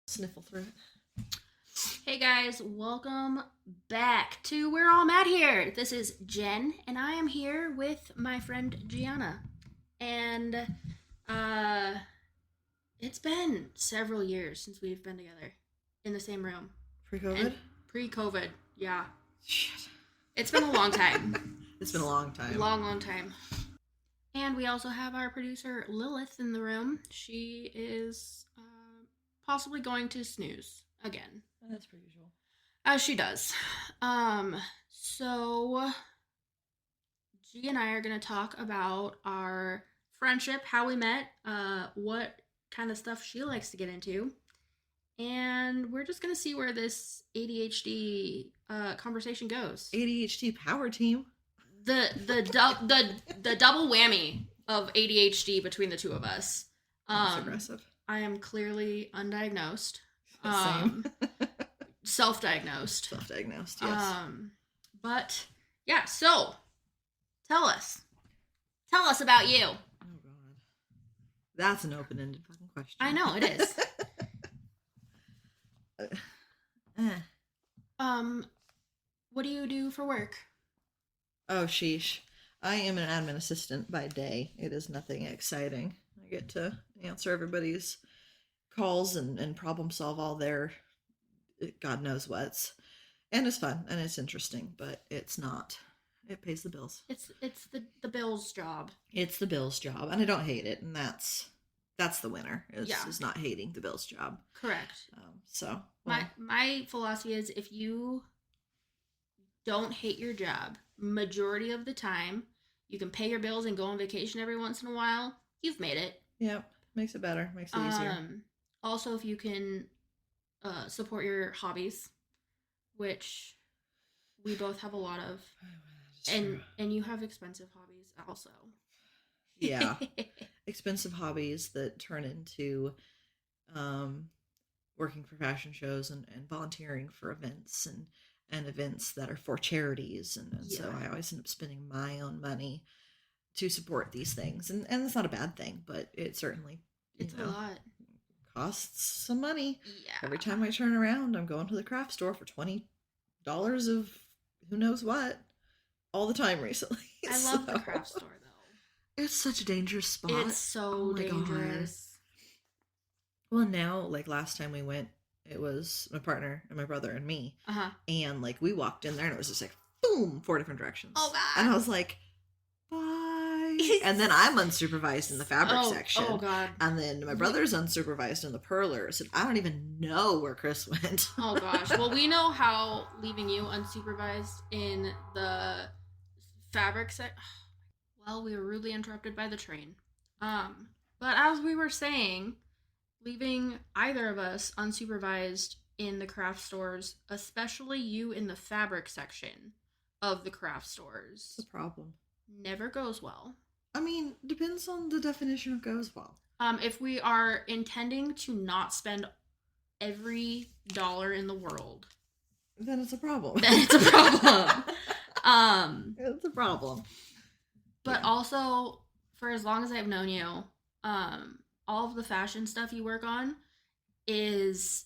Sniffle through it. Hey guys, welcome back to We're All Mad Here. This is Jen, and I am here with my friend Gianna. And it's been several years since we've been together in the same room. Pre-COVID? Pre-COVID, yeah. Shit. It's been a long time. It's been a long time. Long time. And we also have our producer Lilith in the room. She is possibly going to snooze again. That's per usual. As she does. So G and I are going to talk about our friendship, how we met, what kind of stuff she likes to get into, and we're just going to see where this ADHD conversation goes. ADHD power team. The double whammy of ADHD between the two of us. That's aggressive. I am clearly undiagnosed. Same. Self-diagnosed. Self-diagnosed, yes. But yeah, so tell us about you. Oh god, that's an open-ended fucking question. I know it is. What do you do for work? Oh sheesh, I am an admin assistant by day. It is nothing exciting. I get to answer everybody's calls and problem solve all their God knows what's, and it's fun and it's interesting, but it's not. It pays the bills. It's the Bill's job. It's the Bill's job, and I don't hate it, and that's the winner. Is not hating the Bill's job. Correct. Well, my philosophy is if you don't hate your job, majority of the time, you can pay your bills and go on vacation every once in a while. You've made it. Yep, makes it better, makes it easier. Also, if you can support your hobbies, which we both have a lot of, and you have expensive hobbies also. Yeah, expensive hobbies that turn into working for fashion shows and volunteering for events and events that are for charities, and so I always end up spending my own money to support these things, and it's not a bad thing, but it certainly it's a lot. Costs some money. Yeah. Every time I turn around, I'm going to the craft store for $20 of who knows what all the time recently. I love the craft store though. It's such a dangerous spot. It's so dangerous. God. Well, now, like last time we went, it was my partner and my brother and me. And like we walked in there and it was just like boom, 4 different directions. Oh god. And I was like, bye. And then I'm unsupervised in the fabric section. Oh god. And then my brother's unsupervised in the purlers. And I don't even know where Chris went. Oh gosh. Well, we know how leaving you unsupervised in the fabric section. Well, we were rudely interrupted by the train. But as we were saying, leaving either of us unsupervised in the craft stores, especially you in the fabric section of the craft stores, It's a problem. never goes well. I mean, depends on the definition of goes well. If we are intending to not spend every dollar in the world, then it's a problem. It's a problem. It's a problem. But also, for as long as I've known you, all of the fashion stuff you work on tends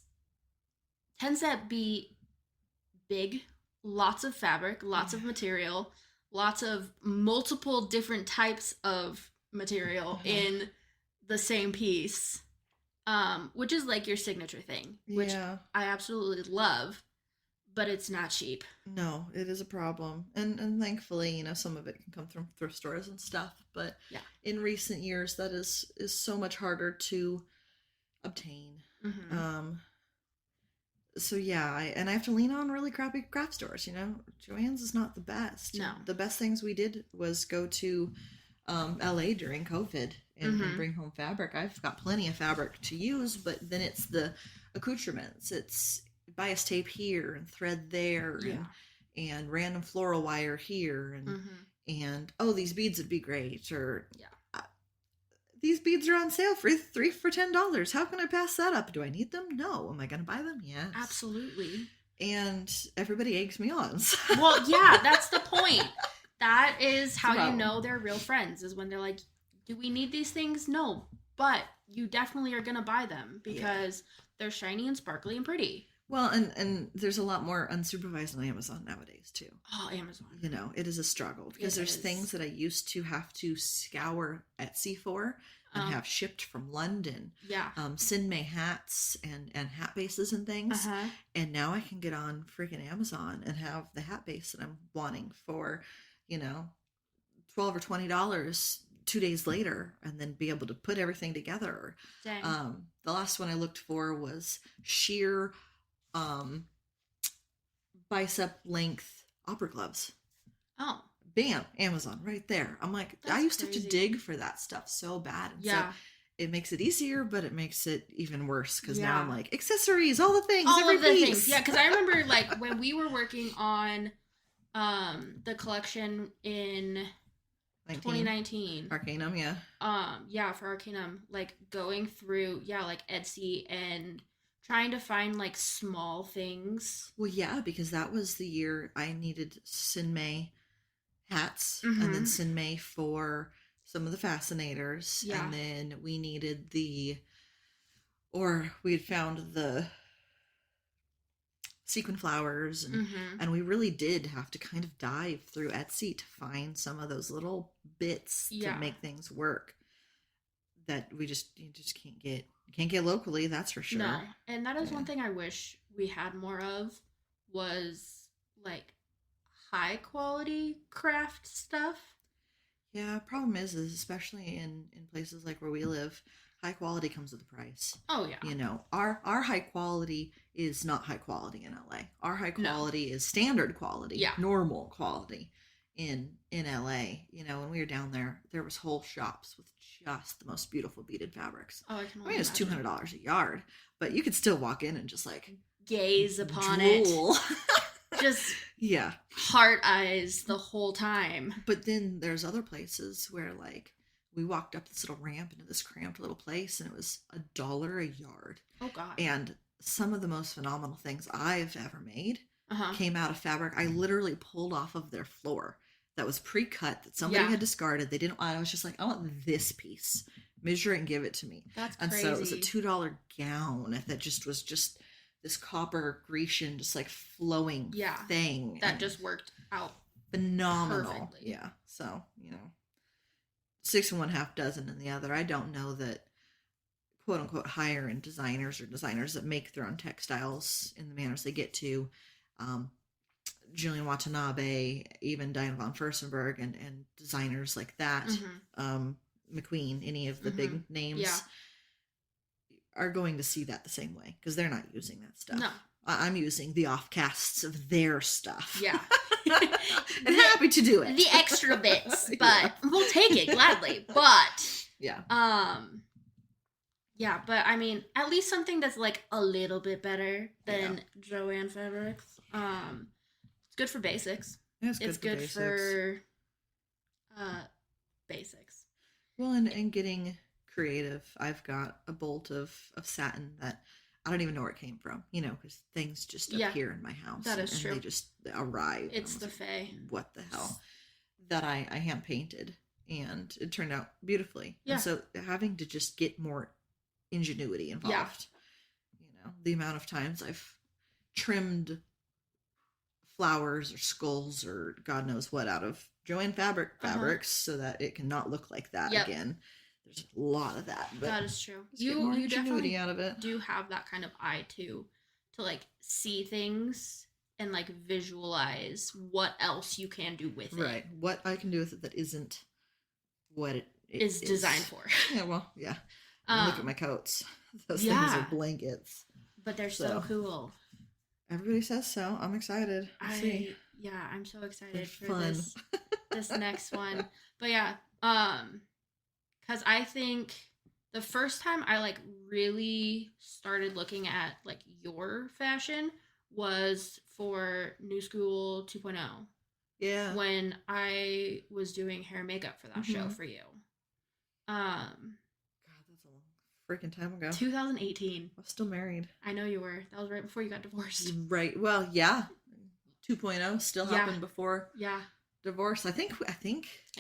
to be big, lots of fabric, lots of material, lots of multiple different types of material in the same piece, which is like your signature thing, which I absolutely love, but it's not cheap. No, it is a problem. And thankfully, some of it can come from thrift stores and stuff, but in recent years that is so much harder to obtain. So I have to lean on really crappy craft stores. Joann's is not the best. No. The best things we did was go to LA during COVID and bring home fabric. I've got plenty of fabric to use, but then it's the accoutrements. It's bias tape here and thread there and random floral wire here and these beads would be great, or these beads are on sale for 3 for $10. How can I pass that up? Do I need them? No. Am I going to buy them? Yes. Absolutely. And everybody eggs me on. So. Well, yeah, that's the point. That is how you know they're real friends, is when they're like, do we need these things? No, but you definitely are going to buy them because they're shiny and sparkly and pretty. Well, and there's a lot more unsupervised on Amazon nowadays too. Oh, Amazon. You know, it is a struggle because there's things that I used to have to scour Etsy for and have shipped from London. Yeah. Sinmay hats and hat bases and things. And now I can get on freaking Amazon and have the hat base that I'm wanting for, you know, $12 or $20 2 days later, and then be able to put everything together. Dang. The last one I looked for was sheer bicep length opera gloves. Oh. Bam, Amazon right there. I'm like, I used to have to dig for that stuff so bad. And so it makes it easier, but it makes it even worse because now I'm like, accessories, all the things, all every of the piece. things. Yeah, because I remember like when we were working on the collection in 2019. Arcanum, yeah. Yeah, for Arcanum, like going through, like Etsy and trying to find like small things. Well, yeah, because that was the year I needed Sinmay hats and then Sinmay for some of the fascinators. Yeah. And then we needed we had found the sequin flowers and we really did have to kind of dive through Etsy to find some of those little bits to make things work that you just can't get locally, that's for sure. No. And that is one thing I wish we had more of was like high quality craft stuff. Yeah, problem is especially in places like where we live, high quality comes with a price. Oh yeah. You know, our high quality is not high quality in LA. Our high quality is standard quality, normal quality in LA. You know, when we were down there was whole shops with just the most beautiful beaded fabrics. Oh, I mean, it's $200 a yard, but you could still walk in and just like gaze upon drool. It. Just heart eyes the whole time. But then there's other places where like we walked up this little ramp into this cramped little place and it was $1 a yard. Oh God. And some of the most phenomenal things I've ever made came out of fabric I literally pulled off of their floor that was pre-cut that somebody had discarded. They didn't want. I was just like, I want this piece. Measure it and give it to me. That's and crazy. So it was a $2 gown that just was just this copper Grecian, just like flowing thing. That just worked out phenomenal. Perfectly. Yeah. So, you know, 6 1/2 dozen in the other. I don't know that quote unquote higher end designers or designers that make their own textiles in the manners they get to. Julian Watanabe, even Diana von Furstenberg, and designers like that, McQueen, any of the big names, are going to see that the same way because they're not using that stuff. No. I'm using the offcasts of their stuff. Yeah. And happy to do it. The extra bits, but we'll take it gladly. But yeah, but I mean, at least something that's like a little bit better than Joanne Fabrics. It's good for basics. Yeah, it's good for basics. Well, and getting creative. I've got a bolt of satin that I don't even know where it came from, you know, because things just appear in my house. That is true. They just arrive. It's the fae. What the hell? That I hand painted, and it turned out beautifully. Yeah. And so having to just get more ingenuity involved. You know, the amount of times I've trimmed flowers or skulls or God knows what out of Joanne fabrics so that it cannot look like that again. There's a lot of that. But that is true. You definitely out of it. Do have that kind of eye to like see things and like visualize what else you can do with it. Right. What I can do with it that isn't what it is designed for. Yeah, well, yeah. Look at my coats. Those things are blankets. But they're so cool. Everybody says so. I'm excited. I'm so excited for this next one. But yeah, because I think the first time I like really started looking at like your fashion was for New School 2.0. Yeah. When I was doing hair and makeup for that show for you. God, that's a long freaking time ago. 2018. I was still married. I know you were. That was right before you got divorced. Right. Well, yeah. 2.0 still happened before. Yeah. Divorce. I think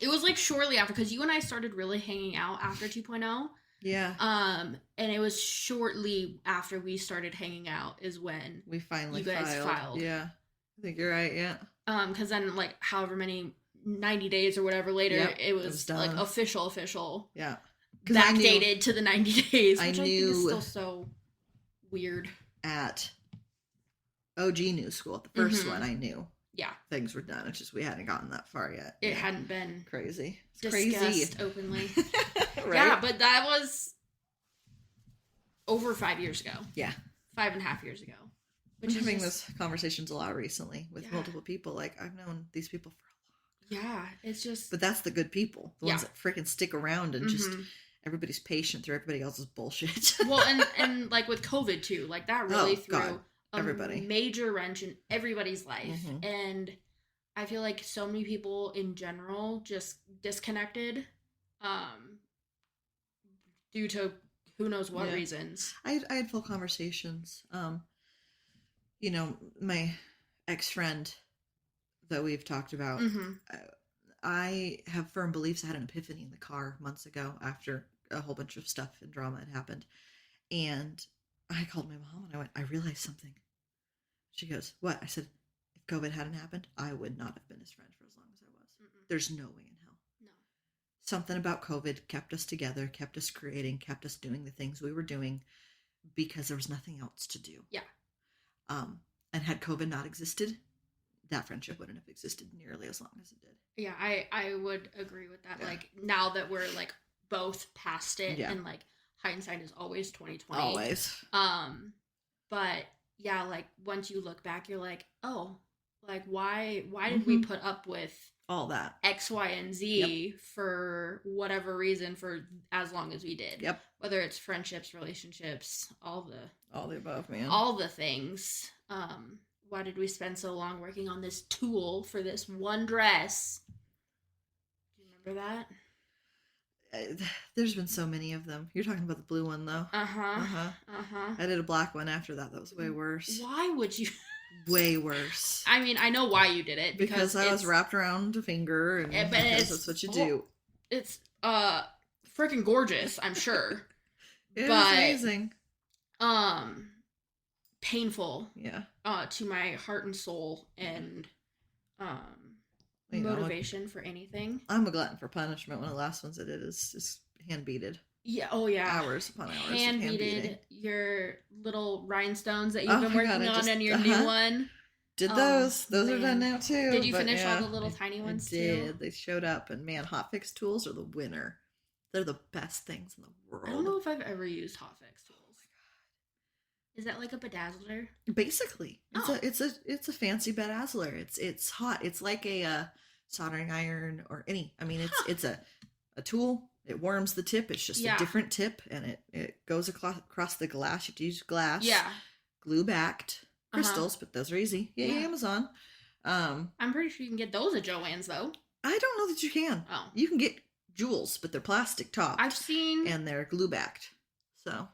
it was like shortly after, because you and I started really hanging out after 2.0, Yeah. And it was shortly after we started hanging out is when we finally you guys filed. Yeah. I think you're right, yeah. Because then, like, however many 90 days or whatever later, it was like official. Yeah. Backdated to the 90 days, which I think is still so weird. At OG New School, the first one, I knew. Yeah. Things were done. It's just we hadn't gotten that far yet. It hadn't been crazy. It's discussed crazy. Openly. Right? Yeah, but that was over 5 years ago. Yeah. 5.5 years ago. Which I'm having those conversations a lot recently with multiple people. Like, I've known these people for a long time. Yeah, it's just... But that's the good people. The ones that freaking stick around and just... Everybody's patient through everybody else's bullshit. Well, and like with COVID too, like that really threw everybody major wrench in everybody's life. And I feel like so many people in general just disconnected due to who knows what reasons. I had full conversations. You know, my ex-friend that we've talked about, I have firm beliefs. I had an epiphany in the car months ago after a whole bunch of stuff and drama had happened. And I called my mom and I went, I realized something. She goes, what? I said, if COVID hadn't happened, I would not have been his friend for as long as I was. There's no way in hell. No. Something about COVID kept us together, kept us creating, kept us doing the things we were doing because there was nothing else to do. Yeah. And had COVID not existed, that friendship wouldn't have existed nearly as long as it did. Yeah, I would agree with that. Yeah. Like, now that we're, like, both past it, and, like, hindsight is always 2020. Always. But, yeah, like, once you look back, you're like, oh, like, why did we put up with all that X, Y, and Z for whatever reason for as long as we did? Yep. Whether it's friendships, relationships, all the above, man. All the things. Why did we spend so long working on this tool for this one dress? Do you remember that? There's been so many of them. You're talking about the blue one, though. I did a black one after that. That was way worse. Why would you? Way worse. I mean, I know why you did it. Because I was wrapped around a finger, and because that's what you do. It's freaking gorgeous, I'm sure. It was amazing. Painful. Yeah. To my heart and soul, and motivation for anything. I'm a glutton for punishment. One of the last ones I did is hand beaded. Yeah. Oh yeah. Hours upon hours. Hand beaded your little rhinestones that you've been working on, and your new one. Did those? Those are done now too. Did you finish all the little tiny ones too? I did. They showed up, and man, hotfix tools are the winner. They're the best things in the world. I don't know if I've ever used hotfix tools. Is that like a bedazzler? Basically, it's a fancy bedazzler. It's hot. It's like a soldering iron or any. I mean, it's a tool. It warms the tip. It's just a different tip, and it goes across the glass. You have to use glass. Yeah. Glue backed crystals, but those are easy. Yeah, Amazon. I'm pretty sure you can get those at Joann's though. I don't know that you can. Oh. You can get jewels, but they're plastic topped. I've seen, and they're glue backed. So.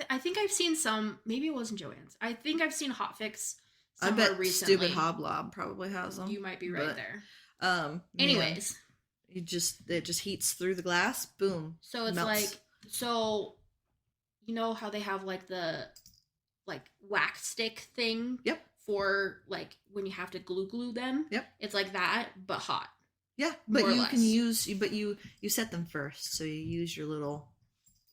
I think I've seen some. Maybe it wasn't Joann's. I think I've seen hotfix somewhere I bet recently. Stupid Hoblob probably has them. You might be right there. Anyways. Man. It just heats through the glass, boom. So it's melts. You know how they have like the wax stick thing? Yep. For like when you have to glue them? Yep. It's like that, but hot. Yeah, but you can use you set them first. So you use your little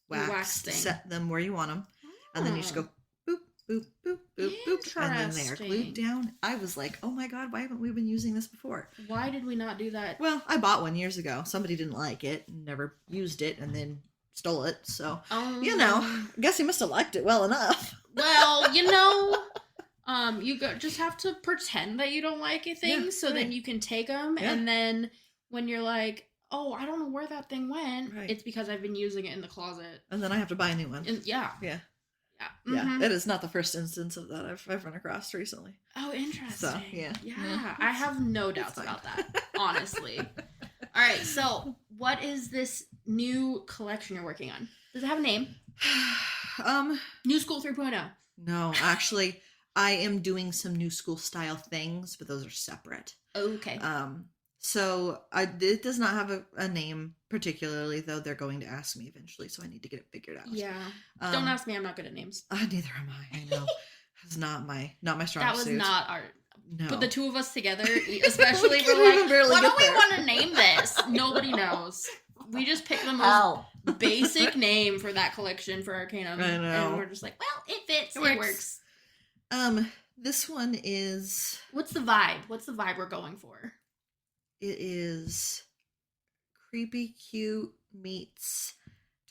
wax thing. Set them where you want them. And then you just go boop, boop, boop, boop, boop. And then they are glued down. I was like, oh my God, why haven't we been using this before? Why did we not do that? Well, I bought one years ago. Somebody didn't like it, never used it, and then stole it. So, I guess he must have liked it well enough. Well, you just have to pretend that you don't like a thing, then you can take them, and then when you're like, oh, I don't know where that thing went, it's because I've been using it in the closet. And then I have to buy a new one. Yeah. Yeah, it is not the first instance of that I've run across recently. Oh, interesting. So, yeah. I have no doubts about that, honestly. All right, so what is this new collection you're working on? Does it have a name? New School 3.0. No, actually, I am doing some new school style things, but those are separate. Okay. So it does not have a name particularly, though they're going to ask me eventually, so I need to get it figured out. Yeah. Don't ask me. I'm not good at names. Neither am I. I know. It's not my strong That was suit. not our. No. But the two of us together, especially, we we're like, barely what do we there. want to name this? Nobody knows. We just picked the most basic name for that collection for Arcanum. I know. And we're just like, well, it fits. It works. This one is... What's the vibe? What's the vibe we're going for? It is creepy cute meets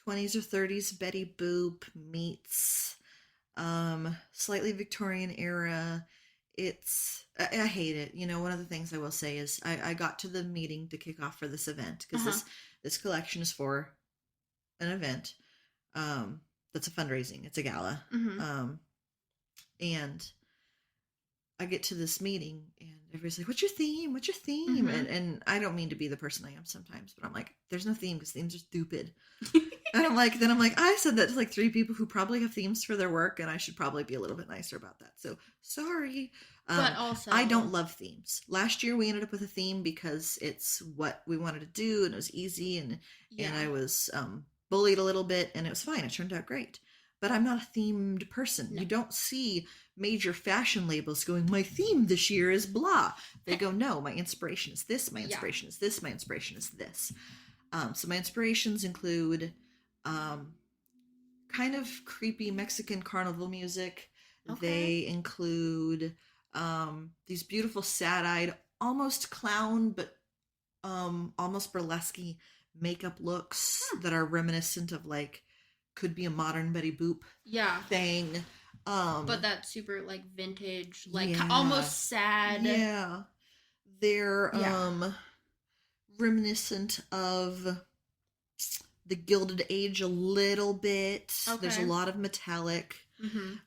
20s or 30s Betty Boop meets slightly Victorian era. It's... I hate it. You know, one of the things I will say is I got to the meeting to kick off for this event because this collection is for an event that's a fundraising. It's a gala. And I get to this meeting and everybody's like, what's your theme? What's your theme? And I don't mean to be the person I am sometimes, but I'm like, there's no theme because themes are stupid. And I'm like, I said that to like 3 people who probably have themes for their work, and I should probably be a little bit nicer about that. So sorry. But also, I don't love themes. Last year we ended up with a theme because it's what we wanted to do and it was easy and I was bullied a little bit and it was fine. It turned out great. But I'm not a themed person. No. You don't see major fashion labels going, my theme this year is blah. They go, no, my inspiration is this, my inspiration is this, my inspiration is this. So my inspirations include kind of creepy Mexican carnival music. Okay. They include these beautiful sad-eyed, almost clown, but almost burlesque makeup looks that are reminiscent of like, could be a modern Betty Boop thing. But that's super like vintage, like almost sad. Yeah. They're reminiscent of the Gilded Age a little bit. Okay. There's a lot of metallic,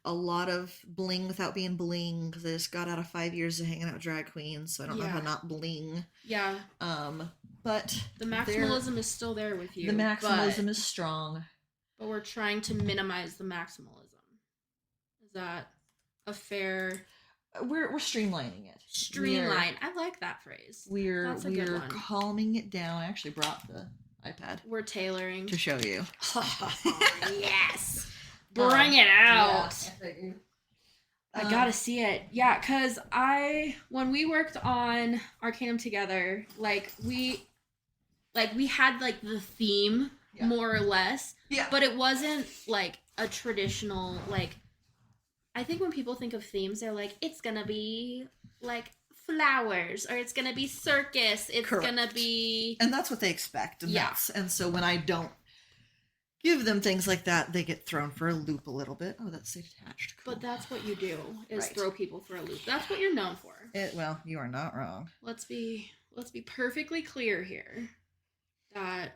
a lot of bling without being bling, because I just got out of 5 years of hanging out with drag queens, so I don't know how not bling. Yeah. But the maximalism is still there with you. The maximalism is strong. But we're trying to minimize the maximalism. Is that a fair... We're streamlining it. Streamline. I like that phrase. We're calming it down. I actually brought the iPad. We're tailoring. To show you. Yes. Bring it out. Yeah, I gotta see it. Yeah, because when we worked on Arcanum together, we had like the theme more or less. Yeah. But it wasn't like a traditional, like, I think when people think of themes, they're like, it's gonna be like flowers, or it's gonna be circus, it's gonna be... And that's what they expect. And so when I don't give them things like that, they get thrown for a loop a little bit. Oh, that's detached. Cool. But that's what you do, is throw people for a loop. That's what you're known for. Well, you are not wrong. Let's be perfectly clear here. That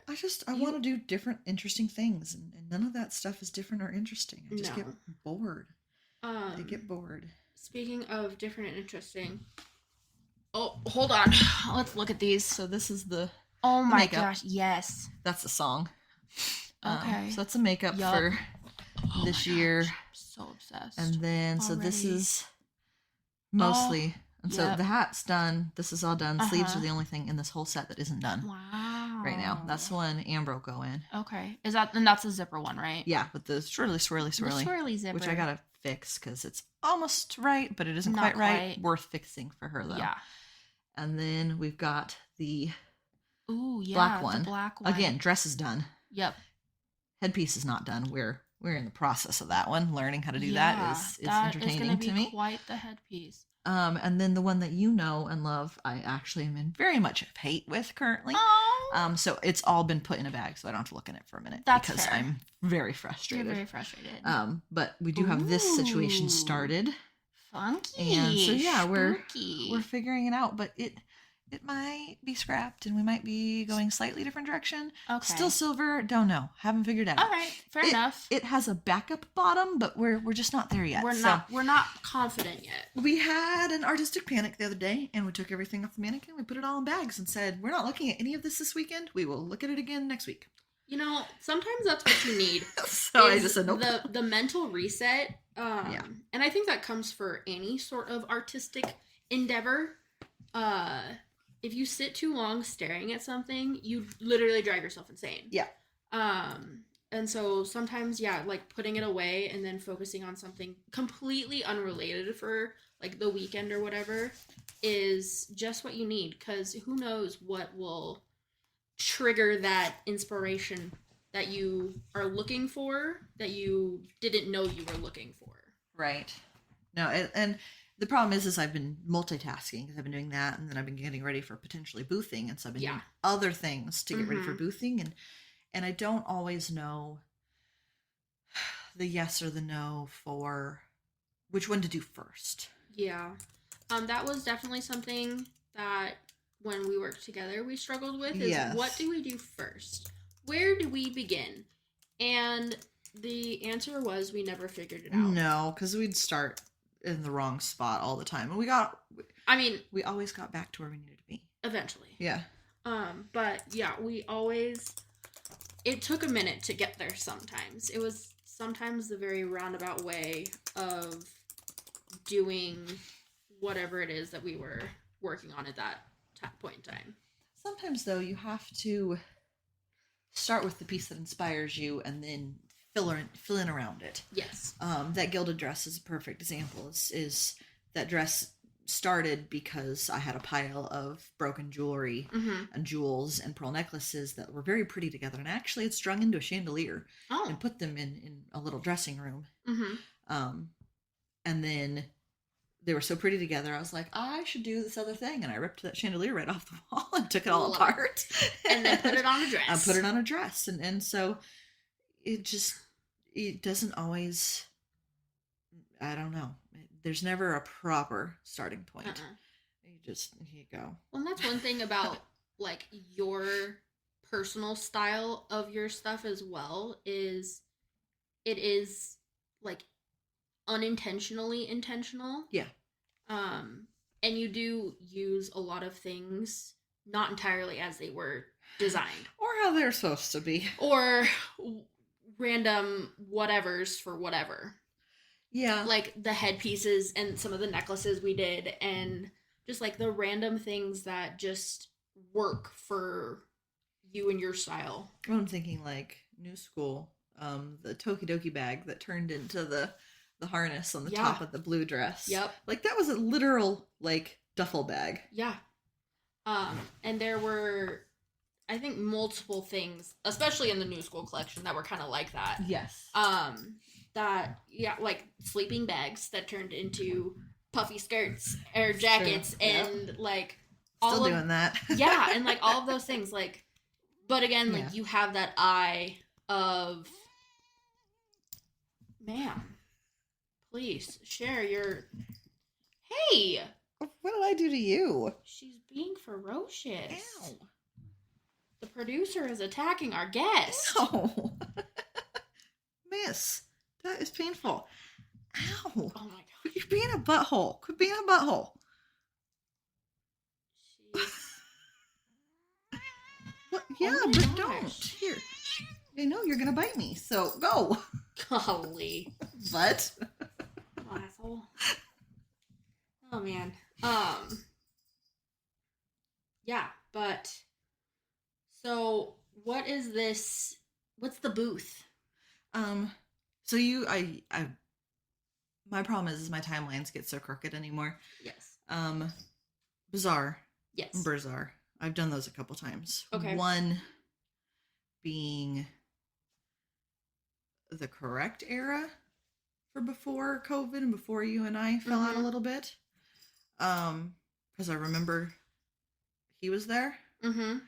I want to do different, interesting things, and none of that stuff is different or interesting. I just get bored. I get bored. Speaking of different and interesting, oh, hold on. Let's look at these. So this is the makeup. Gosh, yes. That's the song. Okay. So that's the makeup for this year. Gosh, I'm so obsessed. And then, so this is mostly... And so the hat's done. This is all done. Sleeves are the only thing in this whole set that isn't done. Wow. Right now. That's the one Amber will go in. Okay. And that's a zipper one, right? Yeah, with the swirly. The swirly zipper. Which I gotta fix because it's almost right, but it isn't quite right. Worth fixing for her though. Yeah. And then we've got the black one. Again, dress is done. Yep. Headpiece is not done. We're in the process of that one. Learning how to do that is entertaining to me. Quite the headpiece. And then the one that you know and love, I actually am in very much hate with currently. Oh. So it's all been put in a bag, so I don't have to look in it for a minute. That's because fair. I'm very frustrated. You're very frustrated. But we do have this situation started. Funky. And so yeah, we're figuring it out, but it might be scrapped and we might be going slightly different direction. Okay. Still silver, don't know. Haven't figured out. All right, fair enough. It has a backup bottom, but we're just not there yet. We're not confident yet. We had an artistic panic the other day and we took everything off the mannequin, we put it all in bags and said, we're not looking at any of this weekend. We will look at it again next week. You know, sometimes that's what you need. So I just said nope. The mental reset. And I think that comes for any sort of artistic endeavor. if you sit too long staring at something, you literally drive yourself insane. Yeah. And so sometimes, yeah, like putting it away and then focusing on something completely unrelated for like the weekend or whatever is just what you need, because who knows what will trigger that inspiration that you are looking for that you didn't know you were looking for. Right. No, and the problem is I've been multitasking because I've been doing that, and then I've been getting ready for potentially boothing, and so I've been doing other things to get ready for boothing, and I don't always know the yes or the no for which one to do first. Yeah. That was definitely something that when we worked together we struggled with is what do we do first? Where do we begin? And the answer was we never figured it out. No, because we'd start in the wrong spot all the time. And we always got back to where we needed to be. Eventually. Yeah. But yeah, it took a minute to get there sometimes. It was sometimes the very roundabout way of doing whatever it is that we were working on at that point in time. Sometimes, though, you have to start with the piece that inspires you and then fill in around it. Yes. That gilded dress is a perfect example. Is that dress started because I had a pile of broken jewelry and jewels and pearl necklaces that were very pretty together, and actually had strung into a chandelier and put them in a little dressing room. And then they were so pretty together, I was like, I should do this other thing, and I ripped that chandelier right off the wall and took it all apart and then put it on a dress. I put it on a dress, and so it doesn't always, I don't know, there's never a proper starting point. You go. Well, and that's one thing about like your personal style of your stuff as well, is it is like unintentionally intentional. Yeah. And you do use a lot of things not entirely as they were designed. Or how they're supposed to be. Or random whatevers for whatever. Yeah. Like the headpieces and some of the necklaces we did, and just like the random things that just work for you and your style. Well, I'm thinking like New School, the Tokidoki bag that turned into the harness on the top of the blue dress. Yep. Like that was a literal like duffel bag. Yeah. And there were, I think, multiple things, especially in the New School collection, that were kind of like that. Yes. Like sleeping bags that turned into puffy skirts or jackets, and like still doing that. Yeah, and like all of those things, like, but again, like you have that eye of, ma'am, please share your. Hey, what did I do to you? She's being ferocious. Ow. The producer is attacking our guest. No. Miss, that is painful. Ow. Oh my god. You're being a butthole. Quit being a butthole. What? Yeah, Oh but gosh. don't. Here. I know you're going to bite me, so go. Golly. But. Asshole. Oh man. Yeah, but so what is this? What's the booth? So my problem is my timelines get so crooked anymore. Yes. Bizarre. Yes. Bizarre. I've done those a couple times. Okay. One being the correct era for before COVID and before you and I fell out a little bit. Because I remember he was there. Mm-hmm.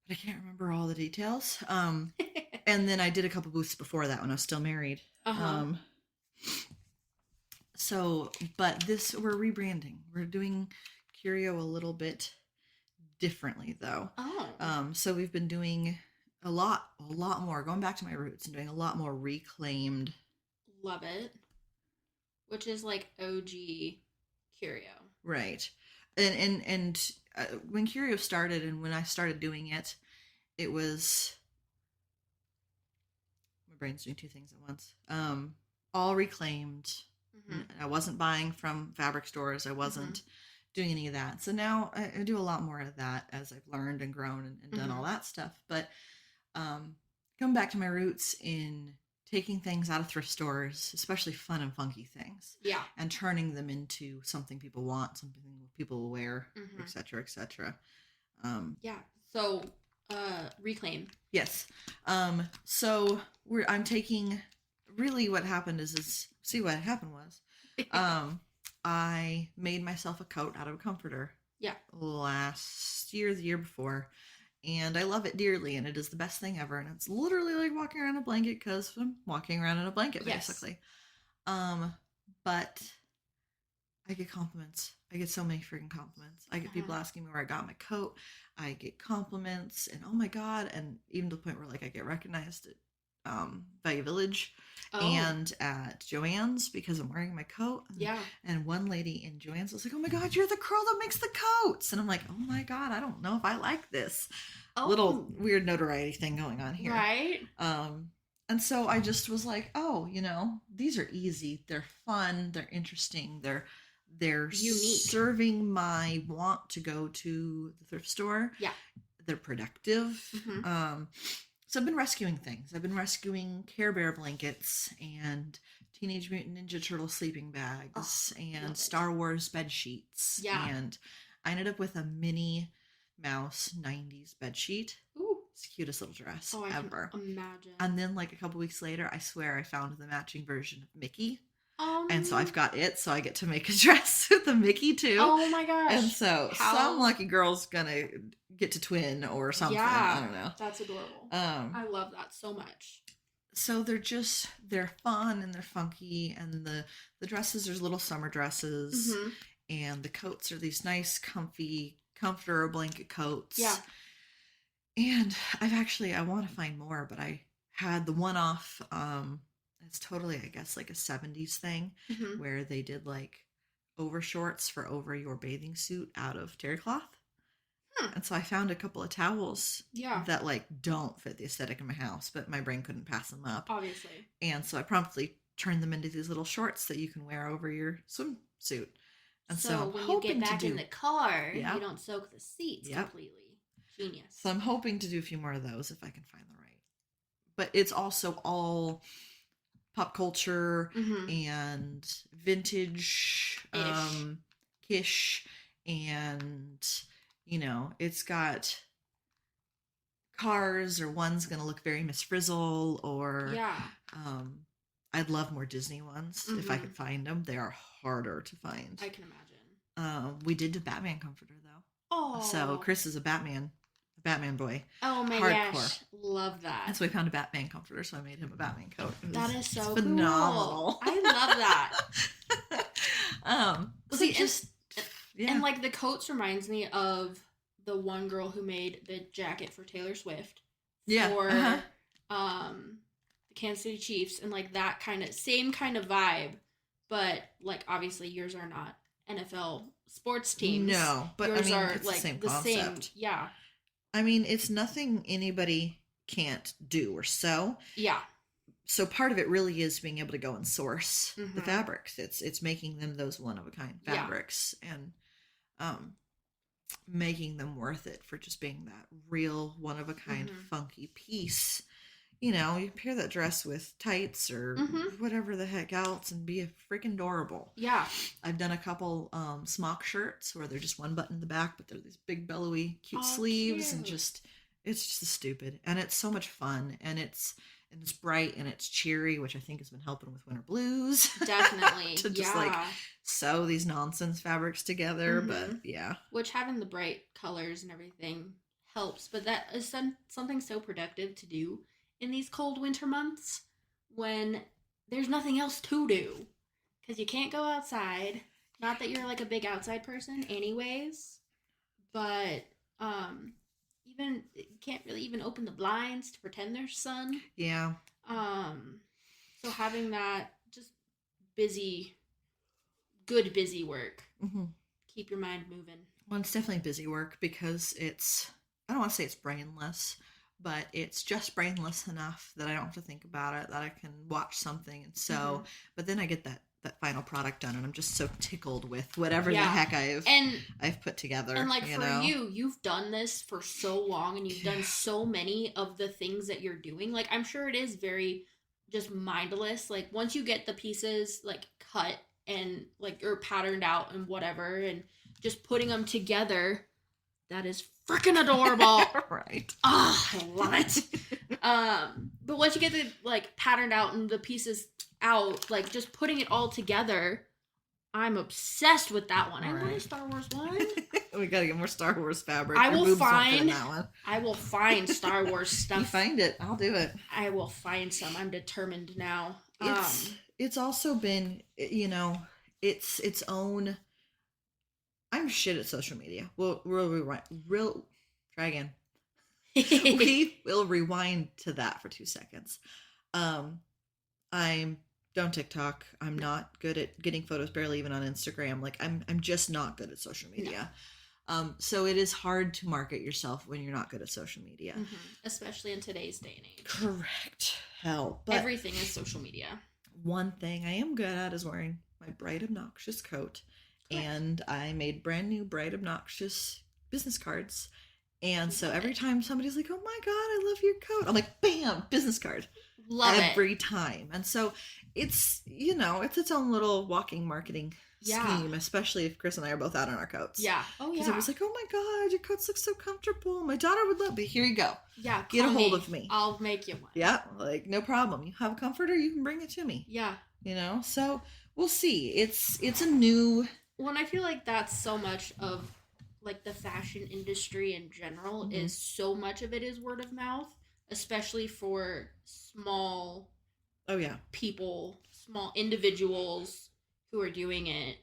But I can't remember all the details. And then I did a couple booths before that when I was still married. Uh-huh. But we're rebranding. We're doing Curio a little bit differently, though. Oh. So we've been doing a lot more, going back to my roots and doing a lot more reclaimed. Love it. Which is like OG Curio. Right. And when Curio started and when I started doing it, it was, my brain's doing two things at once. All reclaimed. Mm-hmm. I wasn't buying from fabric stores. I wasn't doing any of that. So now I do a lot more of that as I've learned and grown and done all that stuff. But coming back to my roots in taking things out of thrift stores, especially fun and funky things, Yeah. and turning them into something people want, something people will wear, etc., etc. Yeah. So, reclaim. Yes. So I'm taking. Really, what happened is see what happened was, I made myself a coat out of a comforter. Yeah. Last year, the year before. And I love it dearly, and it is the best thing ever. And it's literally like walking around in a blanket because I'm walking around in a blanket, basically. But I get compliments. I get so many freaking compliments. I get people asking me where I got my coat. I get compliments, and oh my God. And even to the point where like I get recognized at Value Village and at Joann's because I'm wearing my coat. And one lady in Joann's was like, oh my God, you're the girl that makes the coats. And I'm like, oh my God, I don't know if I like this. Little weird notoriety thing going on here. Right. And so I just was like, oh, these are easy. They're fun. They're interesting. They're unique. Serving my want to go to the thrift store. Yeah. They're productive. So I've been rescuing things. I've been rescuing Care Bear blankets and Teenage Mutant Ninja Turtle sleeping bags and Star Wars bed sheets. Yeah. And I ended up with a Minnie Mouse 90s bed sheet. Ooh. It's the cutest little dress ever. Can imagine. And then like a couple weeks later, I swear I found the matching version of Mickey. And so I've got it, so I get to make a dress with the Mickey too. Oh my gosh. And so some lucky girl's gonna get to twin or something. Yeah, I don't know. That's adorable. I love that so much. So they're fun and they're funky, and the dresses are little summer dresses, and the coats are these nice, comfy, comforter blanket coats. Yeah. And I want to find more, but I had the one off, it's totally, I guess, like a 70s thing where they did like over shorts for over your bathing suit out of terry cloth. And so I found a couple of towels that like don't fit the aesthetic of my house, but my brain couldn't pass them up. Obviously. And so I promptly turned them into these little shorts that you can wear over your swimsuit. And so when you get back in the car, you don't soak the seats completely. Genius. So I'm hoping to do a few more of those if I can find the right. But it's also all pop culture and vintage kish, and it's got cars, or one's gonna look very Miss Frizzle, or I'd love more Disney ones if I could find them. They are harder to find. I can imagine. We did do Batman comforter though. Oh, so Chris is a Batman boy. Oh my gosh, love that. And so we found a Batman comforter, so I made him a Batman coat. That is so phenomenal. Cool. I love that. And like the coats reminds me of the one girl who made the jacket for Taylor Swift. For the Kansas City Chiefs, and like that same kind of vibe, but like obviously yours are not NFL sports teams. No, but yours are it's like the same concept. Yeah. I mean, it's nothing anybody can't do or sew. Yeah. So part of it really is being able to go and source the fabrics. It's making them those one of a kind fabrics and making them worth it for just being that real one of a kind funky piece. You pair that dress with tights or whatever the heck else and be a freaking adorable. Yeah. I've done a couple smock shirts where they're just one button in the back, but they're these big billowy cute sleeves, and it's just stupid. And it's so much fun, and it's bright and it's cheery, which I think has been helping with winter blues. Definitely. To just like sew these nonsense fabrics together. But which having the bright colors and everything helps, but that is something so productive to do in these cold winter months when there's nothing else to do, because you can't go outside. Not that you're like a big outside person anyways, but even you can't really even open the blinds to pretend there's sun. Yeah. So having that just good busy work. Keep your mind moving. Well, it's definitely busy work because I don't want to say it's brainless, but it's just brainless enough that I don't have to think about it, that I can watch something and sew. But then I get that that final product done, and I'm just so tickled with whatever the Yeah. heck And I've put together. And like you for know? you've done this for so long and you've done so many of the things that you're doing. Like I'm sure it is very just mindless. Like once you get the pieces like cut and like or patterned out and whatever and just putting them together, that is freaking adorable. Right. Ah, I love it. But once you get the like patterned out and the pieces out, like just putting it all together, I'm obsessed with that one. I want a Star Wars one. We gotta get more Star Wars fabric. I Your will boobs won't fit in find. that one. I will find Star Wars stuff. You find it, I'll do it. I will find some. I'm determined now. It's also been, you know, it's its own. I'm shit at social media. We'll try again. We will rewind to that for 2 seconds. I'm don't TikTok. I'm not good at getting photos, barely even on Instagram. Like I'm just not good at social media. No. So it is hard to market yourself when you're not good at social media. Mm-hmm. Especially in today's day and age. Correct. Hell. But everything is social media. One thing I am good at is wearing my bright obnoxious coat. Correct. And I made brand new bright obnoxious business cards. And so every time somebody's like, "Oh my God, I love your coat," I'm like, bam, business card. Love every time. And so it's, you know, it's its own little walking marketing scheme, especially if Chris and I are both out on our coats. Yeah. Oh, yeah. Because I was like, "Oh my God, your coats look so comfortable. My daughter would love it. Here you go. Yeah. Get a hold of me. I'll make you one." Yeah. Like, no problem. You have a comforter, you can bring it to me. Yeah. You know? So we'll see. It's a new. Well, and I feel like that's so much of like the fashion industry in general is so much of it is word of mouth, especially for small people, small individuals who are doing it.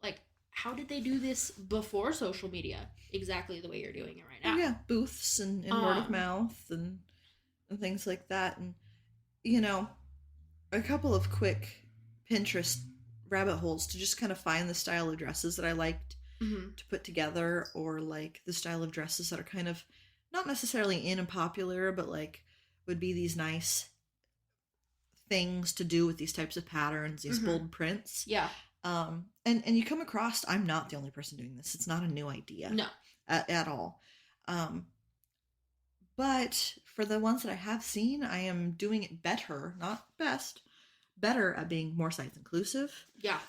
Like how did they do this before social media exactly the way you're doing it right now? Yeah, booths and word of mouth and things like that. And you know, a couple of quick Pinterest rabbit holes to just kind of find the style of dresses that I liked to put together, or like the style of dresses that are kind of not necessarily in and popular, but like would be these nice things to do with these types of patterns, these bold prints. Yeah. And you come across, I'm not the only person doing this. It's not a new idea. No. At all. But for the ones that I have seen, I am doing it better, not best, better at being more size inclusive. Yeah.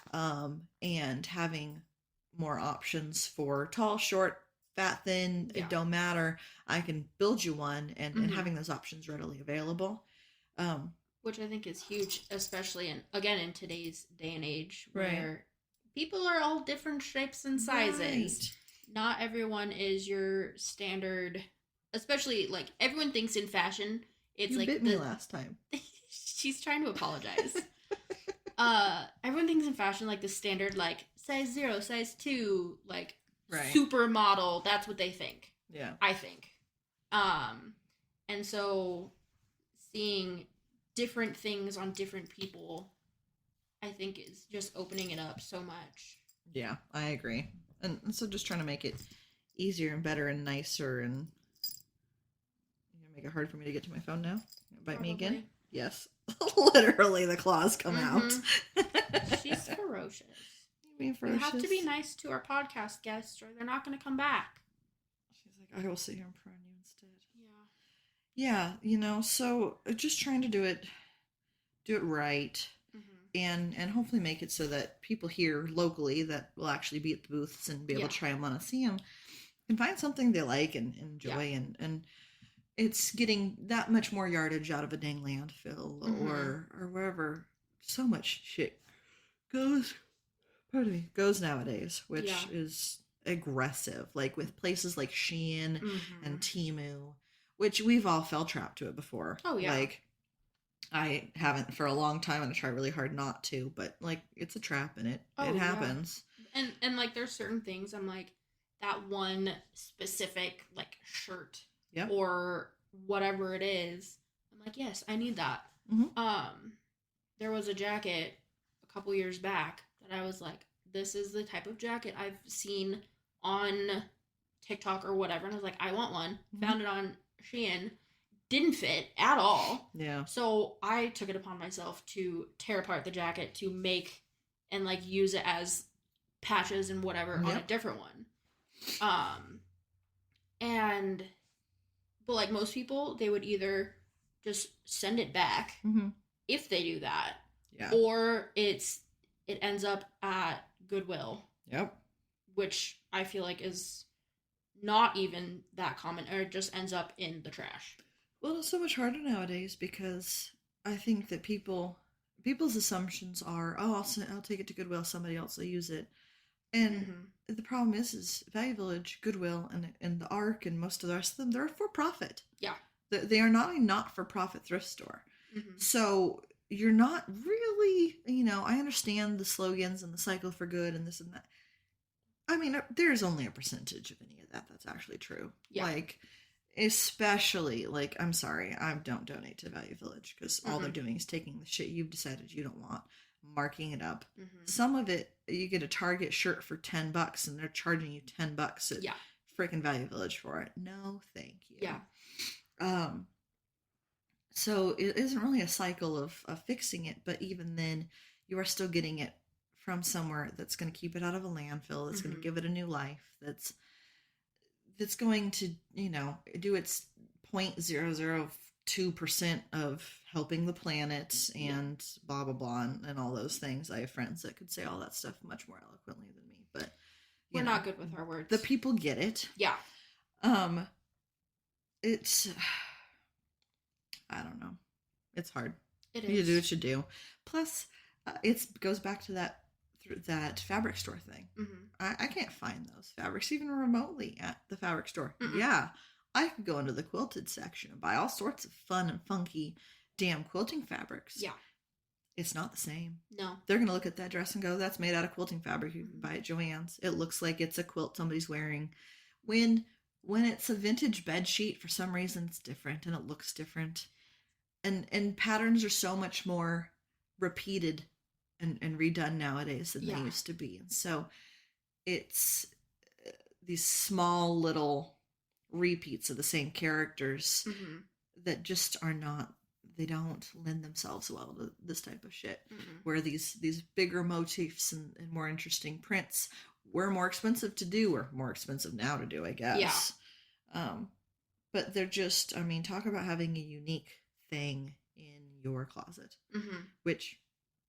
And having more options for tall, short, fat, thin, it don't matter. I can build you one and having those options readily available. Which I think is huge, especially in today's day and age where people are all different shapes and sizes. Right. Not everyone is your standard, especially like everyone thinks in fashion. It's you like bit me last time. She's trying to apologize. Everyone thinks in fashion like the standard like size 0, size 2, like supermodel. That's what they think. Yeah, I think. And so seeing different things on different people, I think is just opening it up so much. Yeah, I agree. And so just trying to make it easier and better and nicer, and you're gonna make it hard for me to get to my phone now. Bite me again? Yes. Literally the claws come out. She's ferocious. You have to be nice to our podcast guests or they're not gonna come back. She's like, I will sit here in front of you instead. Yeah, you know, so just trying to do it right, and hopefully make it so that people here locally that will actually be at the booths and be able to try them on and see them can find something they like and enjoy, and it's getting that much more yardage out of a dang landfill or wherever so much shit goes nowadays, which is aggressive, like with places like Shein and Temu, which we've all fell trapped to it before. Oh, yeah. Like, I haven't for a long time, and I try really hard not to, but, like, it's a trap, and it happens. Yeah. And, like, there's certain things, I'm like, that one specific, like, shirt or whatever it is, I'm like, yes, I need that. There was a jacket a couple years back that I was like, this is the type of jacket I've seen on TikTok or whatever, and I was like, I want one. Found it on Shein, didn't fit at all. Yeah. So I took it upon myself to tear apart the jacket to make and like use it as patches and whatever on a different one. And but like most people, they would either just send it back if they do that. Yeah. Or it ends up at Goodwill. Yep. Which I feel like is not even that common, or it just ends up in the trash. Well, it's so much harder nowadays because I think that people's assumptions are, oh, I'll take it to Goodwill, somebody else will use it. And the problem is Value Village, Goodwill, and the Ark, and most of the rest of them, they're for profit. Yeah. They are not a not-for-profit thrift store. So you're not really, I understand the slogans and the cycle for good and this and that. I mean, there's only a percentage of any of that that's actually true. Yeah. Like, especially, like, I'm sorry, I don't donate to Value Village because all they're doing is taking the shit you've decided you don't want, marking it up. Some of it, you get a Target shirt for $10 and they're charging you $10 at freaking Value Village for it. No, thank you. Yeah. So it isn't really a cycle of fixing it, but even then, you are still getting it from somewhere that's going to keep it out of a landfill, that's going to give it a new life, that's going to, do its 0.002% of helping the planet and blah, blah, blah, and all those things. I have friends that could say all that stuff much more eloquently than me, but we're not good with our words. The people get it. Yeah. It's, I don't know. It's hard. It is. You do what you do. Plus, it goes back to that fabric store thing. I can't find those fabrics even remotely at the fabric store. Yeah, I could go into the quilted section and buy all sorts of fun and funky damn quilting fabrics. Yeah. It's not the same. No. They're going to look at that dress and go, that's made out of quilting fabric. You can buy it at Joann's. It looks like it's a quilt somebody's wearing. When it's a vintage bed sheet, for some reason it's different and it looks different. And patterns are so much more repeated and redone nowadays than they used to be. And so it's these small little repeats of the same characters that just are not, they don't lend themselves well to this type of shit. Where these bigger motifs and more interesting prints were more expensive to do, or more expensive now to do, I guess. Yeah. But they're just, I mean, talk about having a unique thing in your closet, which,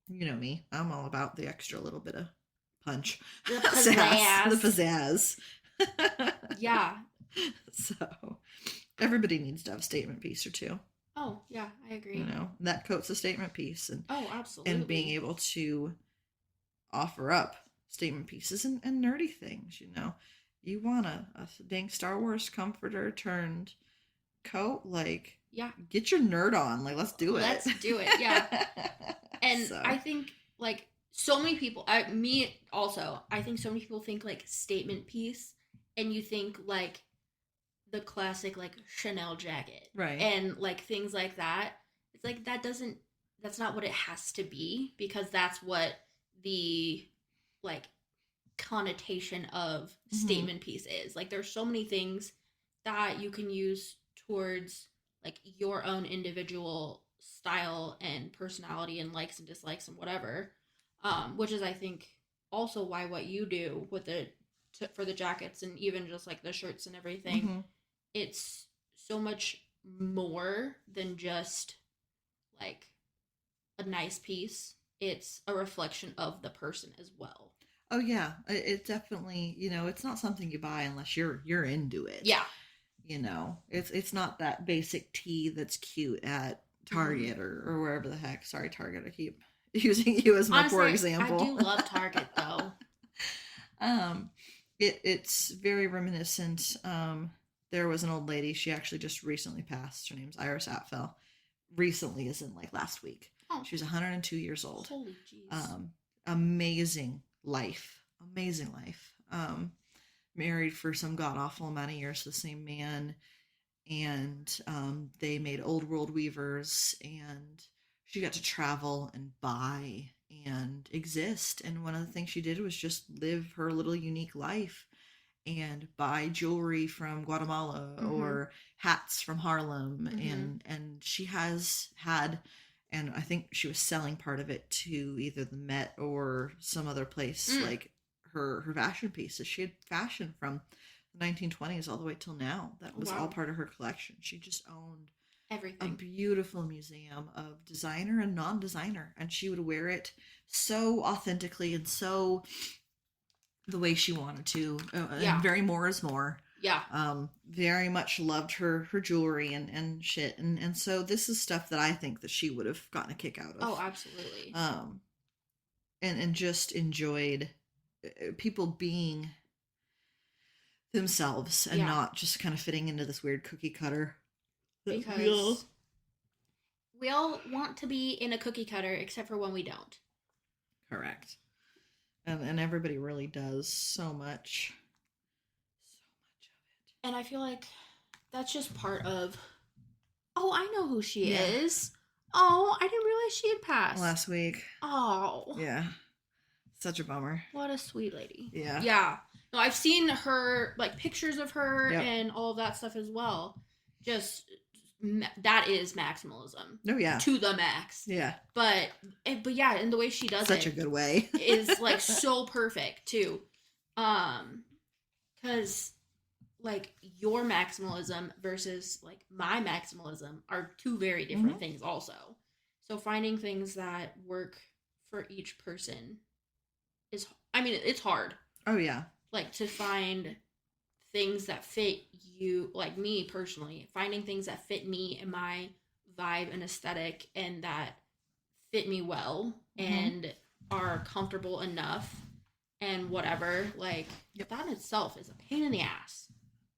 you know me, I'm all about the extra little bit of punch. The pizzazz. The pizzazz. Yeah. So everybody needs to have a statement piece or two. Oh, yeah, I agree. That coat's a statement piece. And absolutely. And being able to offer up statement pieces and nerdy things, You want a dang Star Wars comforter turned coat, like, get your nerd on, like, let's do it. Let's do it, yeah. And so. I think, like, so many people, me also, I think so many people think, like, statement piece, and you think, like, the classic, like, Chanel jacket. Right. And, like, things like that. It's like, that's not what it has to be, because that's what the, like, connotation of statement piece is. Like, there's so many things that you can use towards, like, your own individual style and personality and likes and dislikes and whatever, which is, I think, also why what you do with for the jackets and even just, like, the shirts and everything, it's so much more than just, like, a nice piece. It's a reflection of the person as well. Oh yeah, it definitely, it's not something you buy unless you're into it. Yeah. It's not that basic tee that's cute at Target or wherever the heck. Sorry, Target, I keep using you as my poor example. I do love Target though. It's very reminiscent. There was an old lady, she actually just recently passed. Her name's Iris Atfel. Recently, as in like last week. Oh. She was 102 years old. Holy jeez. Amazing life. Married for some god-awful amount of years to the same man, and they made old world weavers, and she got to travel and buy and exist, and one of the things she did was just live her little unique life, and buy jewelry from Guatemala or hats from Harlem, and she has had, and I think she was selling part of it to either the Met or some other place, like her fashion pieces. She had fashion from the 1920s all the way till now. That was all part of her collection. She just owned everything. A beautiful museum of designer and non-designer, and she would wear it so authentically and so the way she wanted to. And very more is more. Yeah. Very much loved her jewelry and shit, and so this is stuff that I think that she would have gotten a kick out of. Oh, absolutely. And just enjoyed people being themselves and not just kind of fitting into this weird cookie cutter. Because we all want to be in a cookie cutter, except for when we don't. Correct. And everybody really does so much of it. And I feel like that's just part of, oh, I know who she is. Oh, I didn't realize she had passed. Last week. Oh. Yeah. Such a bummer. What a sweet lady. Yeah. Yeah. No, I've seen her, like, pictures of her and all of that stuff as well. Just, that is maximalism. Oh, yeah. To the max. Yeah. But yeah, and the way she does Such a good way. is, like, so perfect, too. Because, like, your maximalism versus, like, my maximalism are two very different things also. So finding things that work for each person is, I mean, it's hard. Oh, yeah. Like, to find things that fit you, like me personally, finding things that fit me and my vibe and aesthetic and that fit me well and are comfortable enough and whatever, like, that in itself is a pain in the ass.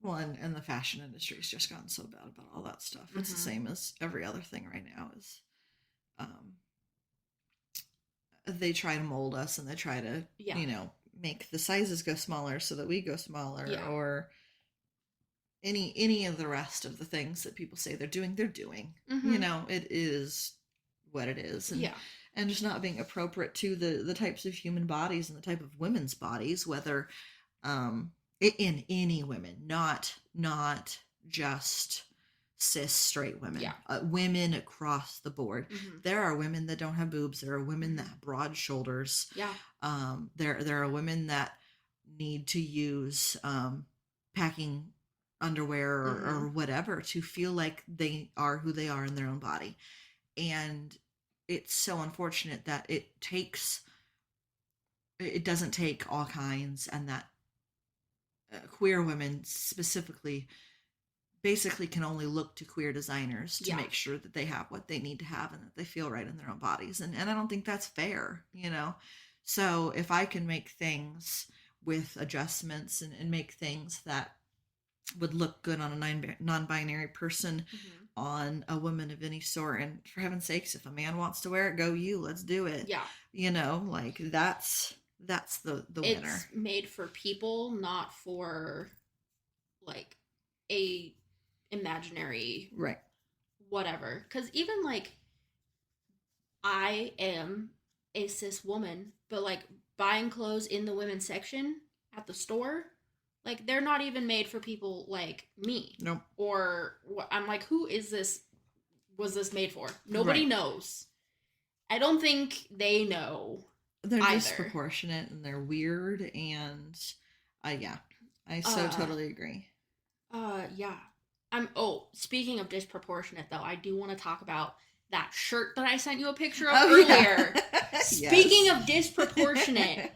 Well, and the fashion industry's just gotten so bad about all that stuff. It's the same as every other thing right now is, they try to mold us and they try to, you know, make the sizes go smaller so that we go smaller or any of the rest of the things that people say they're doing. You know, it is what it is. And just not being appropriate to the types of human bodies and the type of women's bodies, whether in any women, not just cis straight women, women across the board. There are women that don't have boobs. There are women that have broad shoulders. There are women that need to use packing underwear or whatever to feel like they are who they are in their own body. And it's so unfortunate that it doesn't take all kinds, and that queer women specifically basically can only look to queer designers to make sure that they have what they need to have and that they feel right in their own bodies. And I don't think that's fair, you know? So if I can make things with adjustments and make things that would look good on a non-binary person, on a woman of any sort, and for heaven's sakes, if a man wants to wear it, go you, let's do it. You know, like that's the winner. It's made for people, not for like a imaginary whatever. Because even like, I am a cis woman, but like buying clothes in the women's section at the store, like, they're not even made for people like me. Nope. Or I'm like, who is this? Was this made for? Nobody knows. I don't think they know. They're disproportionate and they're weird, and I so totally agree. Yeah. Speaking of disproportionate though, I do want to talk about that shirt that I sent you a picture of earlier. Speaking of disproportionate,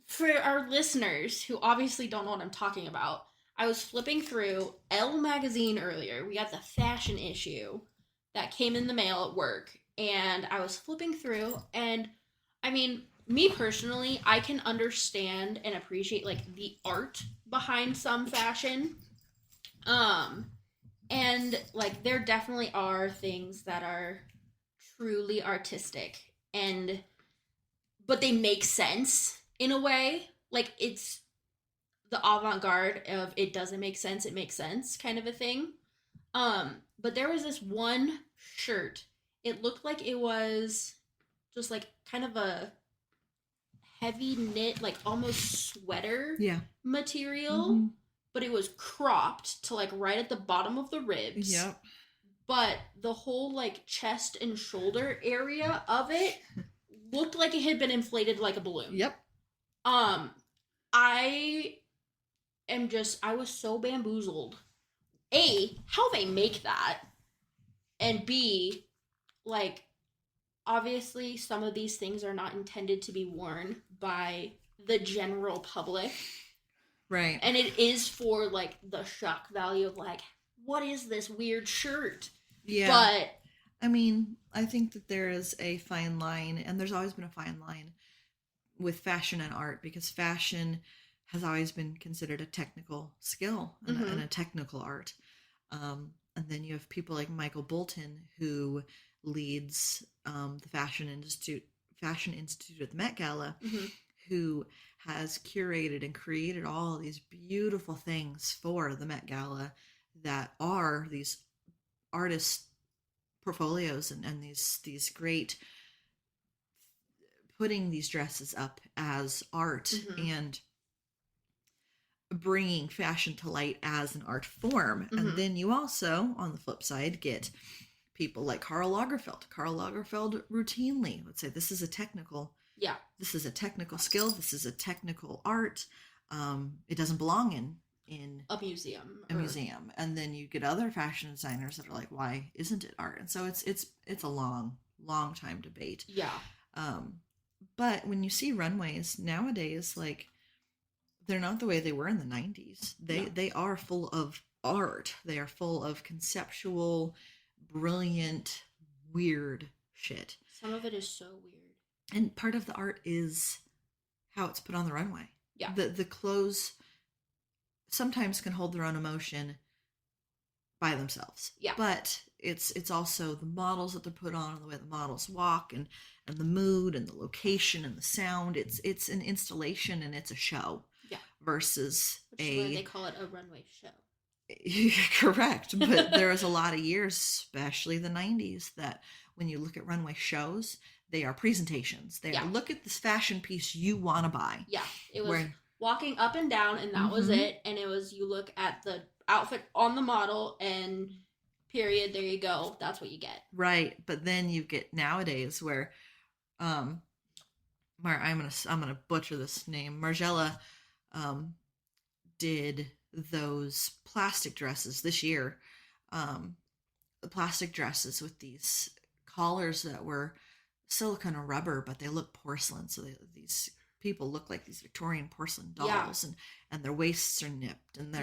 for our listeners who obviously don't know what I'm talking about, I was flipping through Elle magazine earlier. We got the fashion issue that came in the mail at work, and I was flipping through, and I mean, me personally, I can understand and appreciate like the art behind some fashion. And like there definitely are things that are truly artistic but they make sense in a way. Like, it's the avant-garde of it doesn't make sense, it makes sense kind of a thing. But there was this one shirt. It looked like it was just like kind of a heavy knit, like almost sweater Yeah. material, Mm-hmm. but it was cropped to like right at the bottom of the ribs. Yep. But the whole like chest and shoulder area of it looked like it had been inflated like a balloon. Yep. I I was so bamboozled. A, how they make that, and B, like, obviously some of these things are not intended to be worn by the general public. Right. And it is for, like, the shock value of, like, what is this weird shirt? Yeah. But I mean, I think that there is a fine line, and there's always been a fine line with fashion and art, because fashion has always been considered a technical skill and a technical art. And then you have people like Michael Bolton, who leads the Fashion Institute at the Met Gala, who has curated and created all these beautiful things for the Met Gala that are these artist portfolios and these great, putting these dresses up as art and bringing fashion to light as an art form. And then you also, on the flip side, get people like Karl Lagerfeld. Karl Lagerfeld routinely would say, this is a technical skill, this is a technical art. It doesn't belong in a museum. And then you get other fashion designers that are like, why isn't it art? And so it's a long time debate. Yeah. But when you see runways nowadays, like, they're not the way they were in the 90s. They are full of art. They are full of conceptual, brilliant, weird shit. Some of it is so weird. And part of the art is how it's put on the runway. Yeah. The clothes sometimes can hold their own emotion by themselves. Yeah. But it's also the models that they're put on, and the way the models walk, and the mood and the location and the sound. It's an installation and it's a show. Yeah. Versus Which is why they call it a runway show. Correct. But there was a lot of years, especially the 90s, that when you look at runway shows, they are presentations. They are, look at this fashion piece you want to buy. Yeah. It was walking up and down, and that was it. And it was, you look at the outfit on the model, and period, there you go. That's what you get. Right. But then you get nowadays where I'm gonna butcher this name. Margiela did those plastic dresses this year. The plastic dresses with these collars that were silicone or rubber, but they look porcelain. So these people look like these Victorian porcelain dolls, and their waists are nipped, and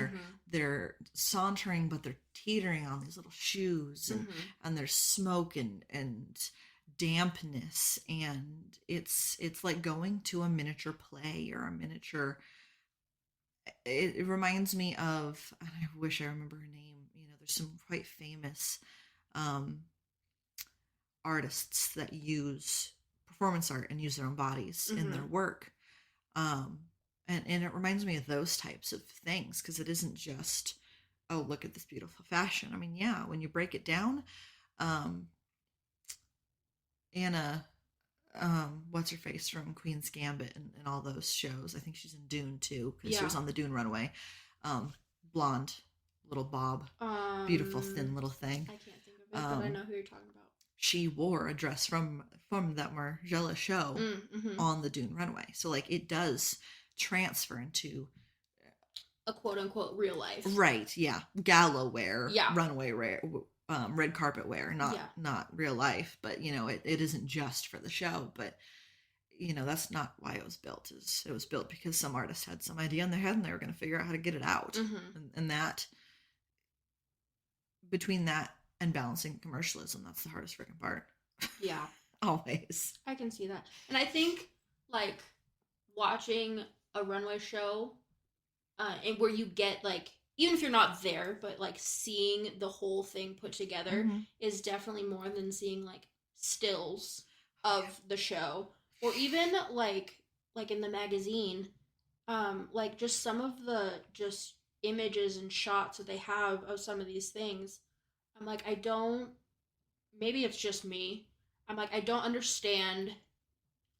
they're sauntering, but they're teetering on these little shoes, and there's smoke and dampness, and it's like going to a miniature play or a miniature. It reminds me of, and I wish I remember her name. There's some quite famous artists that use performance art and use their own bodies in their work. And it reminds me of those types of things, because it isn't just, oh, look at this beautiful fashion. I mean, yeah, when you break it down, Anna, what's her face from Queen's Gambit and all those shows. I think she's in Dune too, because she was on the Dune runway. Blonde, little bob, beautiful thin little thing. I can't think of it, but I know who you're talking about. She wore a dress from that Margiela show on the Dune runway. So like, it does transfer into a quote unquote real life. Right. Yeah. Gala wear. Yeah. Runway wear. Red carpet wear, not real life, but it isn't just for the show. But that's not why it was built. It was built because some artist had some idea in their head, and they were going to figure out how to get it out. And that, between that and balancing commercialism, that's the hardest freaking part. Yeah. Always. I can see that. And I think, like, watching a runway show, and where you get, like, even if you're not there, but, like, seeing the whole thing put together is definitely more than seeing, like, stills of the show. Or even, like in the magazine, like, just some of the just images and shots that they have of some of these things. I'm like, maybe it's just me. I'm like, I don't understand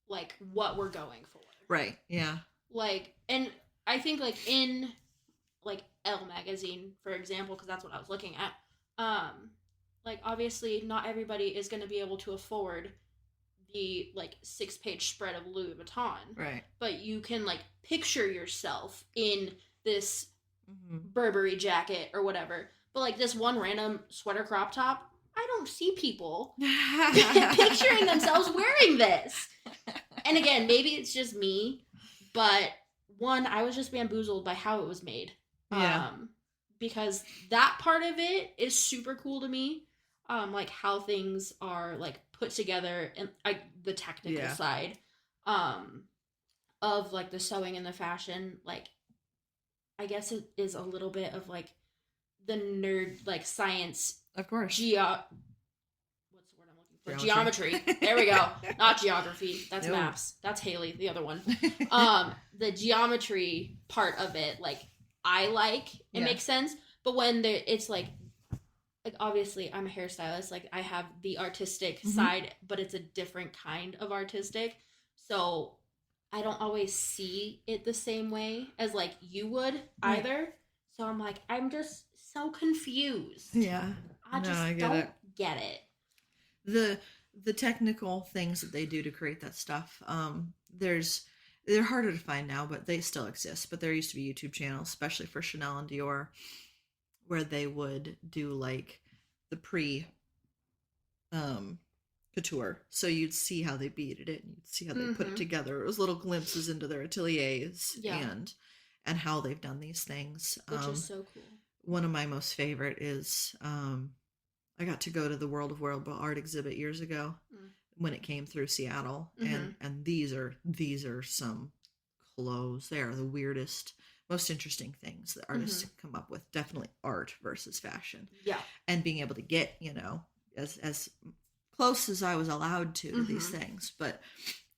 like what we're going for. Right. Yeah. Like, and I think like in like Elle magazine, for example, because that's what I was looking at. Like obviously not everybody is going to be able to afford the like 6-page spread of Louis Vuitton. Right. But you can like picture yourself in this Burberry jacket or whatever. But like this one random sweater crop top, I don't see people picturing themselves wearing this. And again, maybe it's just me, but one, I was just bamboozled by how it was made. Yeah. Because that part of it is super cool to me. Like how things are like put together and the technical side of like the sewing and the fashion. Like, I guess it is a little bit of like the nerd, like science. Of course. What's the word I'm looking for? Geometry. There we go. Not geography. That's maps. That's Haley, the other one. The geometry part of it, like I like. It makes sense. But when it's like obviously I'm a hairstylist. Like I have the artistic side, but it's a different kind of artistic. So I don't always see it the same way as like you would either. So I'm like, I'm just so confused. Yeah. I don't get it. The technical things that they do to create that stuff, they're harder to find now, but they still exist. But there used to be YouTube channels, especially for Chanel and Dior, where they would do like the couture. So you'd see how they beaded it and you'd see how they put it together. It was little glimpses into their ateliers and how they've done these things. Which is so cool. One of my most favorite is I got to go to the World of Worldable art exhibit years ago when it came through Seattle. And these are some clothes. They are the weirdest, most interesting things that artists come up with. Definitely art versus fashion. Yeah. And being able to get, as close as I was allowed to these things. But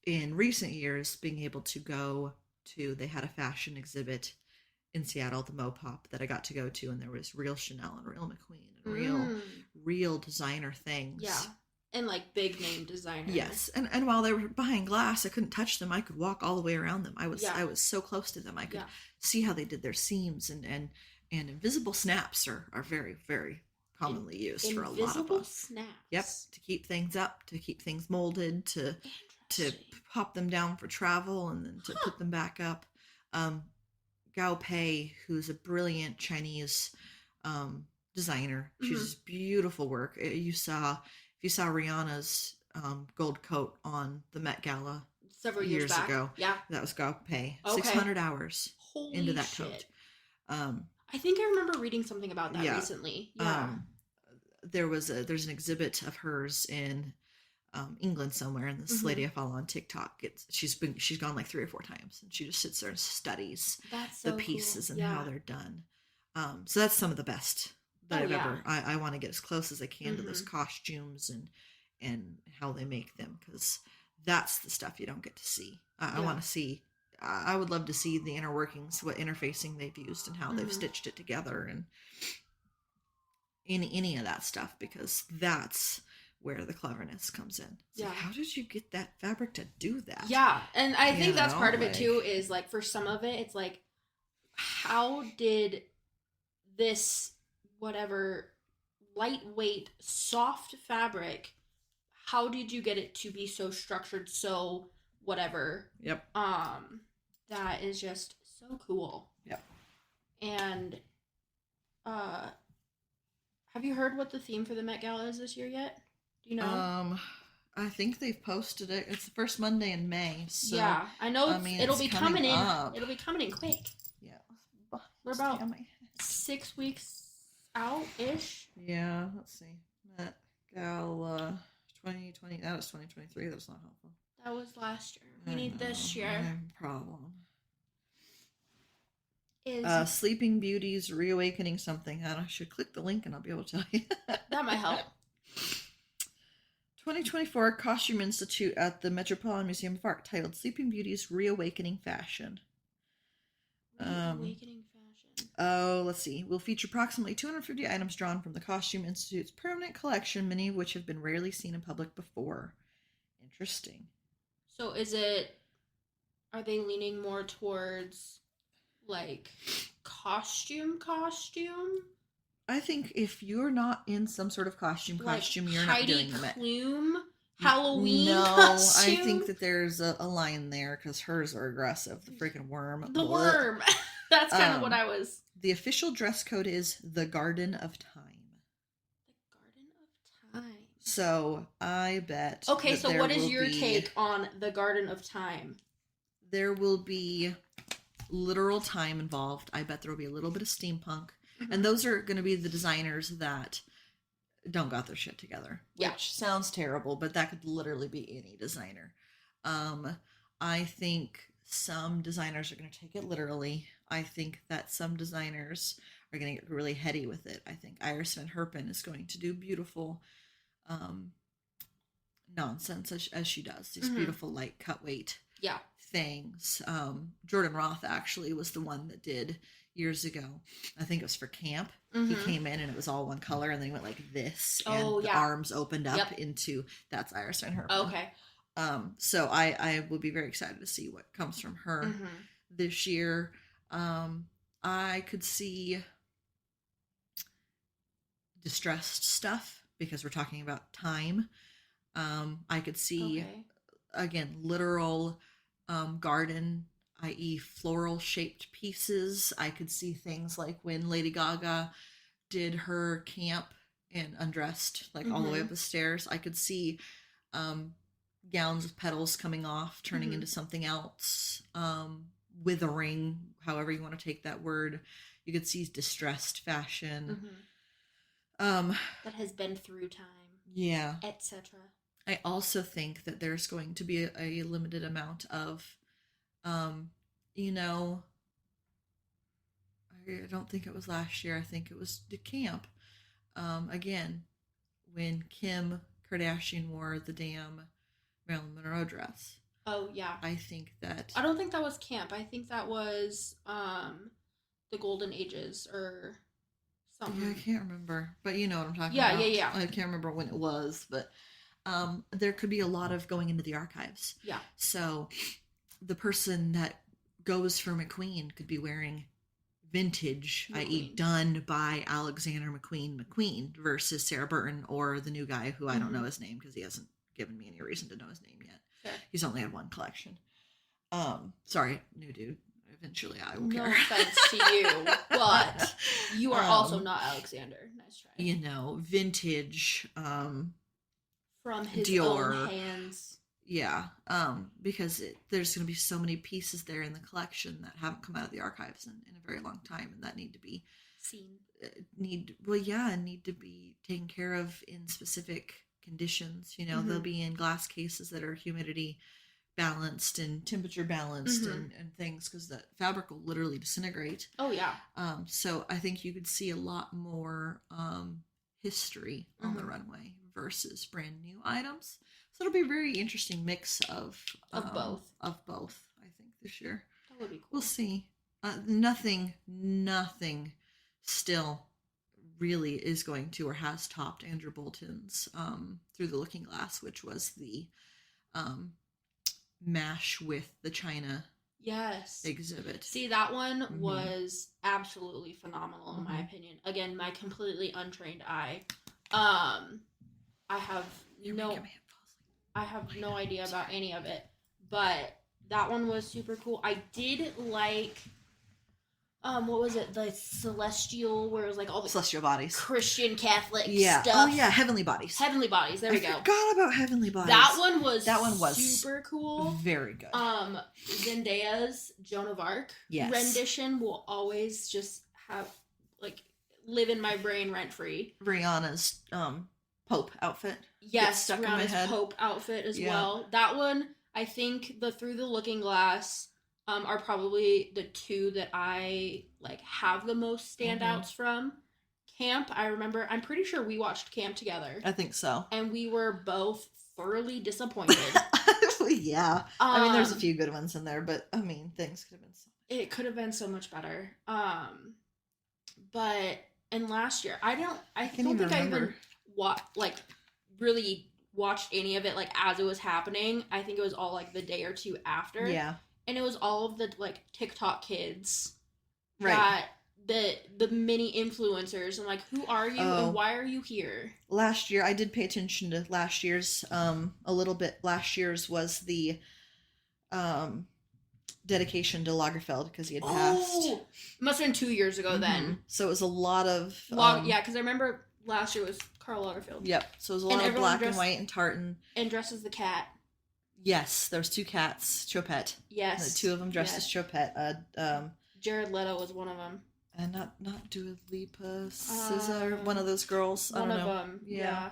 in recent years, being able to go to, they had a fashion exhibit in Seattle, the Mopop, that I got to go to, and there was real Chanel and real McQueen and real designer things. Yeah. And like big name designers. Yes. And while they were behind glass, I couldn't touch them. I could walk all the way around them. I was so close to them. I could see how they did their seams, and invisible snaps are very, very commonly used for a lot of us. Invisible snaps. Yep. To keep things up, to keep things molded, to pop them down for travel and then to put them back up. Gao Pei, who's a brilliant Chinese designer. She's beautiful work. If you saw Rihanna's gold coat on the Met Gala several years back. ago, that was Gao Pei. 600 hours into that coat. I think I remember reading something about that recently. Yeah. There's an exhibit of hers in England somewhere, and this lady I follow on TikTok, she's gone like 3 or 4 times, and she just sits there and studies the pieces and how they're done. So that's some of the best that I've ever. I want to get as close as I can to those costumes and how they make them, because that's the stuff you don't get to see. I want to see. I would love to see the inner workings, what interfacing they've used, and how they've stitched it together, and any of that stuff, because that's where the cleverness comes in. It's like, how did you get that fabric to do that? Yeah, and I think that's part of it too, is like for some of it, it's like, how did this whatever lightweight, soft fabric, how did you get it to be so structured, so whatever? Yep. That is just so cool. Yep. And have you heard what the theme for the Met Gala is this year yet? Do you know? I think they've posted it. It's the first Monday in May. So, yeah, I know. It'll be coming in. It'll be coming in quick. Yeah, we're about 6 weeks out ish. Yeah, let's see. Met Gala 2020. That was 2023. That's not helpful. That was last year. We need this year. Problem. Sleeping Beauty's Reawakening something. I should click the link and I'll be able to tell you. That might help. 2024 Costume Institute at the Metropolitan Museum of Art, titled Sleeping Beauty's Reawakening Fashion. Reawakening Fashion. Oh, let's see. We'll feature approximately 250 items drawn from the Costume Institute's permanent collection, many of which have been rarely seen in public before. Interesting. So are they leaning more towards like costume? I think if you're not in some sort of costume, you're not doing them. Plume Halloween no, costume? I think that there's a line there because hers are aggressive. The freaking worm. The worm. That's kind of what I was. The official dress code is the Garden of Time. The Garden of Time. So I bet. Okay, so what is your take on the Garden of Time? There will be literal time involved. I bet there will be a little bit of steampunk. Mm-hmm. And those are going to be the designers that don't got their shit together. Yeah. Which sounds terrible, but that could literally be any designer. I think some designers are going to take it literally. I think that some designers are going to get really heady with it. I think Iris Van Herpen is going to do beautiful nonsense as she does. These beautiful light cut weight things. Jordan Roth actually was the one that did years ago. I think it was for camp. He came in and it was all one color, and then he went like this, and the arms opened up into that's Iris Van Herpen. Okay. So I will be very excited to see what comes from her this year. I could see distressed stuff because we're talking about time. I could see again literal garden, i.e. floral shaped pieces. I could see things like when Lady Gaga did her camp and undressed like all the way up the stairs. I could see gowns with petals coming off, turning into something else, withering, however you want to take that word. You could see distressed fashion. That has been through time. Etc. I also think that there's going to be a limited amount of, I don't think it was last year. I think it was the camp. Again, when Kim Kardashian wore the damn Marilyn Monroe dress. Oh, yeah. I think that... I don't think that was camp. I think that was the Golden Ages or something. Yeah, I can't remember. But you know what I'm talking about. Yeah. I can't remember when it was, but there could be a lot of going into the archives. Yeah. So the person that goes for McQueen could be wearing vintage, i.e. done by Alexander McQueen versus Sarah Burton or the new guy who I don't know his name because he hasn't given me any reason to know his name yet. Sure. He's only had one collection. Sorry, new dude. Eventually I will care. No offense to you, but you are also not Alexander. Nice try. Vintage from his Dior. Own hands. Yeah, because there's going to be so many pieces there in the collection that haven't come out of the archives in a very long time, and that need to be seen. Need to be taken care of in specific conditions. They'll be in glass cases that are humidity balanced and temperature balanced and things, because the fabric will literally disintegrate. Oh yeah. So I think you could see a lot more history on the runway versus brand new items. So it'll be a very interesting mix of both. I think this year. That would be cool. We'll see. Nothing still really is going to or has topped Andrew Bolton's Through the Looking Glass, which was the mash with the China exhibit. See, that one was absolutely phenomenal in my opinion. Again, my completely untrained eye. I have no idea about any of it, but that one was super cool. I did like what was it? The celestial, where it was like all the celestial bodies, Christian Catholic stuff. Oh yeah, heavenly bodies. Heavenly bodies. There we go. Forgot about heavenly bodies. That one was super cool. Very good. Zendaya's Joan of Arc rendition will always just have live in my brain rent free. Rihanna's Pope outfit. Yes, stuck Rihanna's in my head. Pope outfit as well. That one, I think the Through the Looking Glass are probably the two that I have the most standouts from. Camp, I'm pretty sure we watched Camp together. I think so. And we were both thoroughly disappointed. Yeah. I mean, there's a few good ones in there, but I mean, things could have been it could have been so much better. But and last year, I don't think I even really watched any of it like as it was happening. I think it was all like the day or two after. Yeah. And it was all of the like TikTok kids Right. that the mini influencers. I'm like, who are you and why are you here? Last year, I did pay attention to last year's a little bit. Last year's was the dedication to Lagerfeld because he had passed. It must have been 2 years ago then. So it was a lot of yeah, because I remember last year was Karl Lagerfeld. Yep. So it was a lot of black and white and tartan. And dressed as the cat. Yes, there was 2 cats, Chopette. Yes. The 2 of them dressed as Chopette. Jared Leto was one of them. And not Dua Lipa, SZA, one of those girls. One of them. Yeah.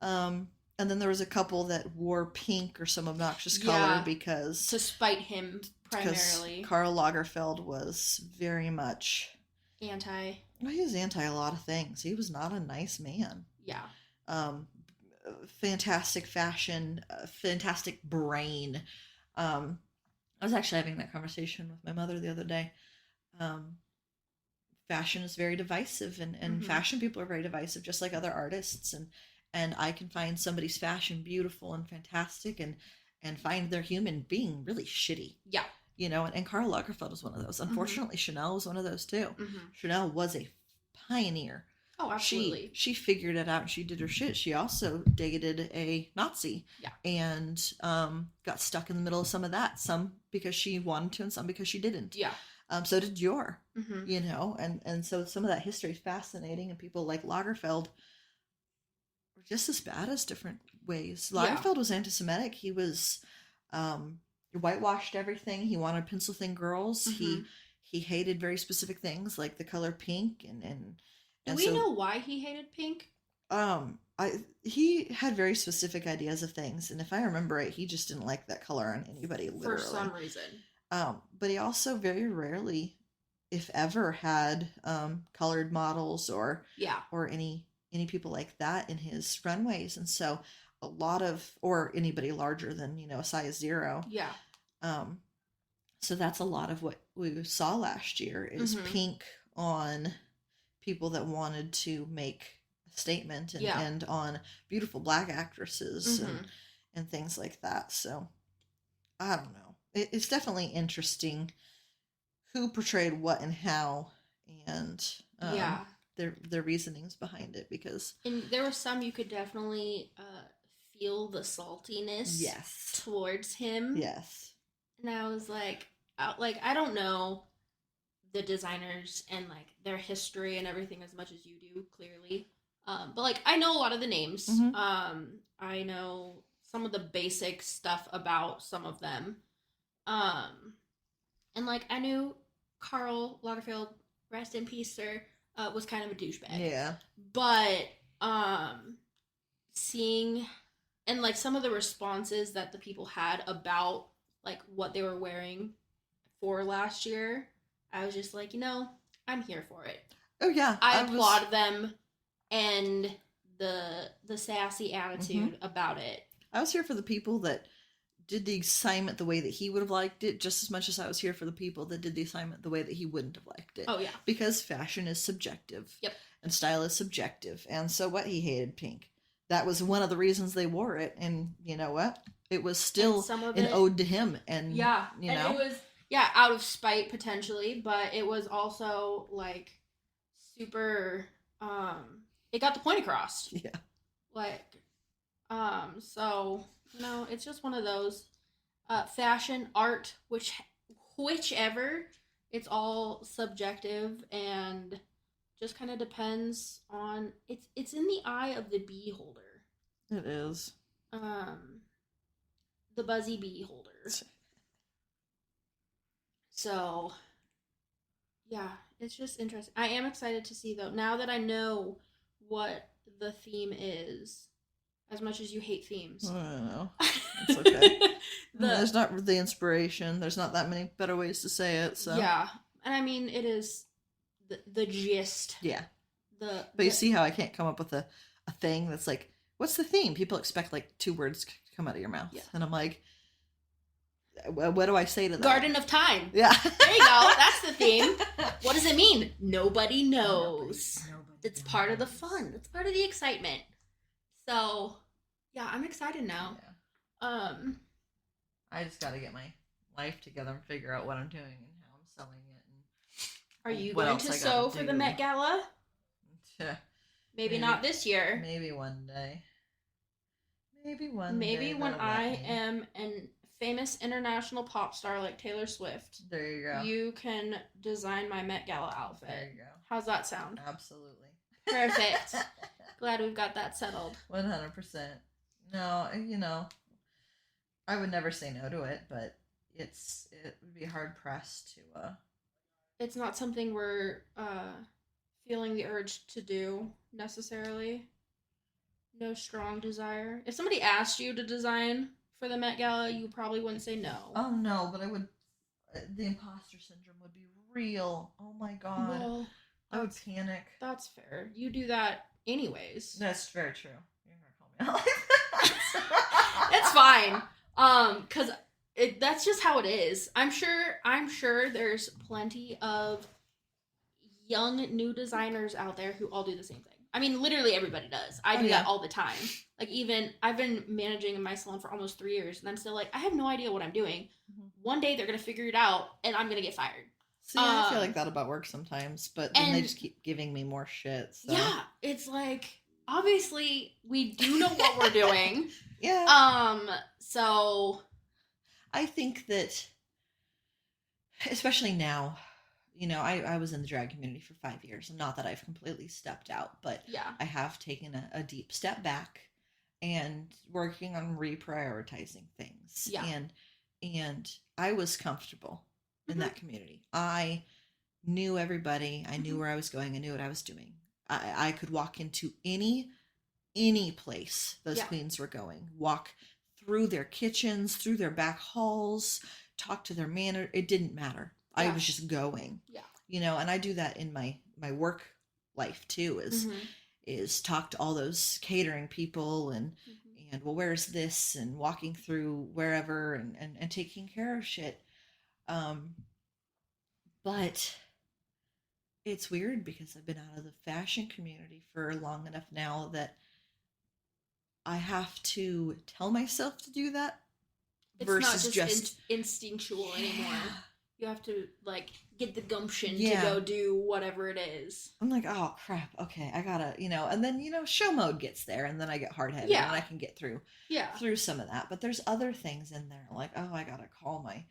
And then there was a couple that wore pink or some obnoxious color because to spite him primarily. Karl Lagerfeld was very much anti. Well, he was anti a lot of things. He was not a nice man. Yeah. Fantastic fashion, fantastic brain. I was actually having that conversation with my mother the other day. Fashion is very divisive, and fashion people are very divisive, just like other artists. And I can find somebody's fashion beautiful and fantastic, and find their human being really shitty. Yeah. You know, and Karl Lagerfeld was one of those. Unfortunately, Chanel was one of those too. Chanel was a pioneer. Oh, absolutely. She figured it out and she did her shit. She also dated a Nazi. Yeah. And got stuck in the middle of some of that. Some because she wanted to and some because she didn't. Yeah. So did Dior. You know, and so some of that history is fascinating, and people like Lagerfeld were just as bad as different ways. Lagerfeld was anti-Semitic. He was whitewashed everything. He wanted pencil thin girls. He hated very specific things like the color pink and do we know why he hated pink? He had very specific ideas of things, and if I remember right, he just didn't like that color on anybody, literally. For some reason. But he also very rarely, if ever, had colored models or any people like that in his runways, and so a lot of, or anybody larger than, you know, a size 0. Yeah. So that's a lot of what we saw last year is pink on people that wanted to make a statement and on beautiful black actresses and things like that. So I don't know. It's definitely interesting who portrayed what and how, and their reasonings behind it, because and there were some you could definitely feel the saltiness towards him. Yes. And I was like I don't know the designers and like their history and everything as much as you do, clearly. But like I know a lot of the names. I know some of the basic stuff about some of them. And like I knew Karl Lagerfeld, rest in peace, sir, was kind of a douchebag. Yeah. But seeing and like some of the responses that the people had about like what they were wearing for last year, I was just like, you know, I'm here for it. Oh yeah. I applaud them and the sassy attitude about it. I was here for the people that did the assignment the way that he would have liked it, just as much as I was here for the people that did the assignment the way that he wouldn't have liked it. Oh yeah. Because fashion is subjective. Yep. And style is subjective. And so what, he hated pink. That was one of the reasons they wore it, and you know what? It was still an ode to him, and you know, it was out of spite potentially, but it was also like super. It got the point across. Yeah. Like, so you know, it's just one of those, fashion, art, whichever, it's all subjective and just kind of depends on it's in the eye of the beholder. It is. The buzzy beholder. So yeah, it's just interesting. I am excited to see though, now that I know what the theme is, as much as you hate themes. I don't know. It's okay. There's not the inspiration. There's not that many better ways to say it. So yeah, and I mean it is the gist. Yeah. But you see how I can't come up with a thing that's like, what's the theme? People expect like 2 words to come out of your mouth. Yeah. And I'm like, what do I say to that? Garden of Time. Yeah. There you go. That's the theme. What does it mean? Nobody knows. Nobody it's part of the fun. It's part of the excitement. So, Yeah, I'm excited now. Yeah. I just got to get my life together and figure out what I'm doing and how I'm selling it Are and you what going else to I got sew to for the do. Met Gala? Maybe not this year. Maybe one day. Maybe one Maybe day when they'll let I me. am an famous international pop star like Taylor Swift, there you go. You can design my Met Gala outfit. There you go. How's that sound? Absolutely. Perfect. Glad we've got that settled. 100%. No, I would never say no to it, but it would be hard pressed to. It's not something we're feeling the urge to do necessarily. No strong desire. If somebody asked you to design for the Met Gala, you probably wouldn't say no. Oh no, but I would. The imposter syndrome would be real. Oh my god. Well, I would panic. That's fair. You do that anyways. That's very true. You're gonna call me out like that. It's fine. Cause that's just how it is. I'm sure there's plenty of young new designers out there who all do the same thing. I mean, literally everybody does. I do that all the time. Like, even I've been managing in my salon for almost 3 years, and I'm still like, I have no idea what I'm doing. Mm-hmm. One day they're gonna figure it out, and I'm gonna get fired. See, I feel like that about work sometimes, but then they just keep giving me more shit. So. Yeah, it's like, obviously we do know what we're doing. Yeah. So I think that, especially now, I was in the drag community for 5 years. Not that I've completely stepped out, but yeah, I have taken a deep step back and working on reprioritizing things. Yeah. And I was comfortable in that community. I knew everybody. I knew where I was going. I knew what I was doing. I could walk into any place those queens were going, walk through their kitchens, through their back halls, talk to their manager. It didn't matter. I was just going. Yeah. And I do that in my work life too, is talk to all those catering people and well, where's this, and walking through wherever and taking care of shit. But it's weird because I've been out of the fashion community for long enough now that I have to tell myself to do that. It's versus not just instinctual anymore. You have to, like, get the gumption to go do whatever it is. I'm like, oh crap, okay, I gotta, and then show mode gets there, and then I get hard-headed, and I can get through some of that. But there's other things in there, like, oh, I gotta call my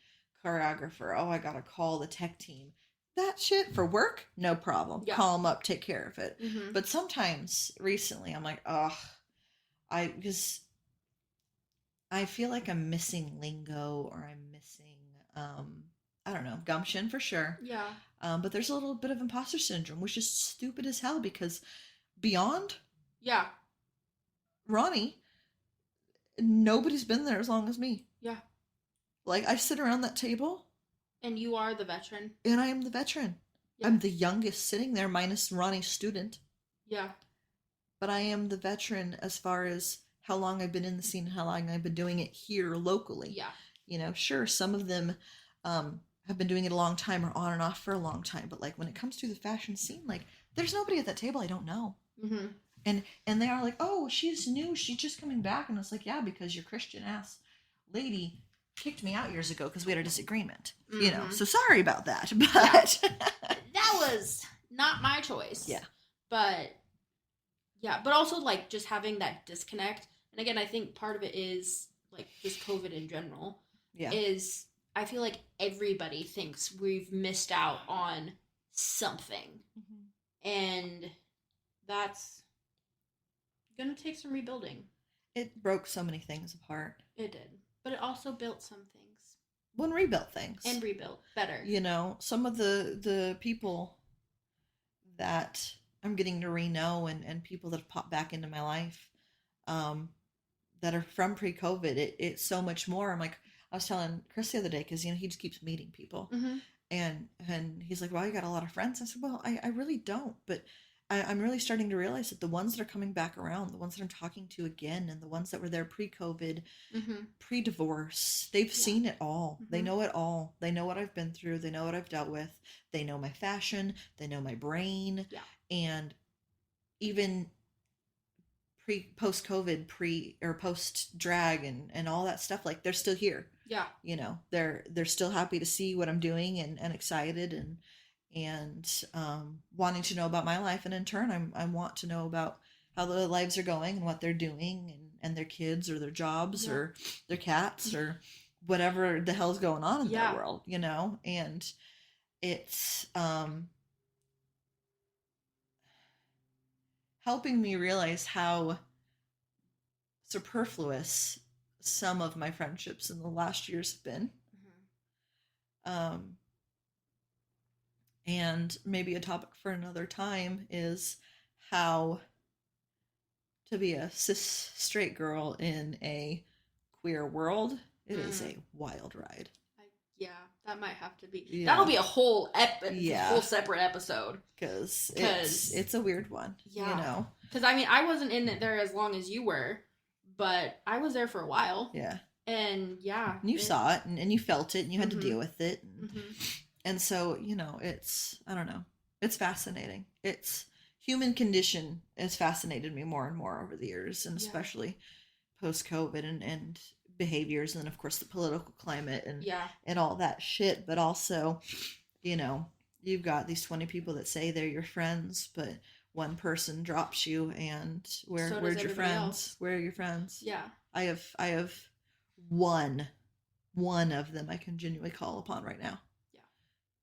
choreographer, oh, I gotta call the tech team. That shit for work, no problem. Call them up, take care of it. But sometimes recently I'm like, oh, because I feel like I'm missing lingo, or I'm missing I don't know, gumption for sure. Yeah. But there's a little bit of imposter syndrome, which is stupid as hell, because beyond Ronnie, nobody's been there as long as me. Yeah. Like, I sit around that table. And you are the veteran. And I am the veteran. Yeah. I'm the youngest sitting there, minus Ronnie's student. Yeah. But I am the veteran as far as how long I've been in the scene, how long I've been doing it here locally. Yeah. Sure, some of them have been doing it a long time, or on and off for a long time. But, like, when it comes to the fashion scene, like, there's nobody at that table I don't know. And they are like, oh, she's new, she's just coming back. And it's like, yeah, because your Christian ass lady kicked me out years ago because we had a disagreement. So sorry about that. But that was not my choice. Yeah. But also, like, just having that disconnect. And again, I think part of it is, like, just COVID in general. Yeah. Is I feel like everybody thinks we've missed out on something. And that's gonna take some rebuilding. It broke so many things apart. It did. But it also built some things. Well, and rebuilt things. And rebuilt better. Some of the people that I'm getting to re-know, and people that have popped back into my life that are from pre-COVID, it's so much more. I'm like, I was telling Chris the other day, because, he just keeps meeting people. And he's like, well, you got a lot of friends. I said, well, I really don't. But I'm really starting to realize that the ones that are coming back around, the ones that I'm talking to again, and the ones that were there pre-COVID, pre-divorce, they've seen it all. They know it all. They know what I've been through. They know what I've dealt with. They know my fashion. They know my brain. Yeah. And even post COVID, or post drag and all that stuff, like they're still here. Yeah. You know, they're still happy to see what I'm doing and excited and wanting to know about my life, and in turn I want to know about how their lives are going and what they're doing and their kids or their jobs or their cats or whatever the hell's going on in their world, you know. And it's helping me realize how superfluous some of my friendships in the last years have been. And maybe a topic for another time is how to be a cis straight girl in a queer world. It is a wild ride. Yeah, that might have to be. Yeah. That'll be a whole whole separate episode. Because it's a weird one. Yeah. You know? Because, I mean, I wasn't in it there as long as you were, but I was there for a while. Yeah. And, yeah. And you saw it, and you felt it, and you had to deal with it. And so, you know, it's, I don't know. It's fascinating. It's, human condition has fascinated me more and more over the years, and especially post-COVID and behaviors, and of course the political climate and all that shit. But also, you know, you've got these 20 people that say they're your friends, but one person drops you, and where's your friends else? Where are your friends? Yeah. I have one of them I can genuinely call upon right now. Yeah.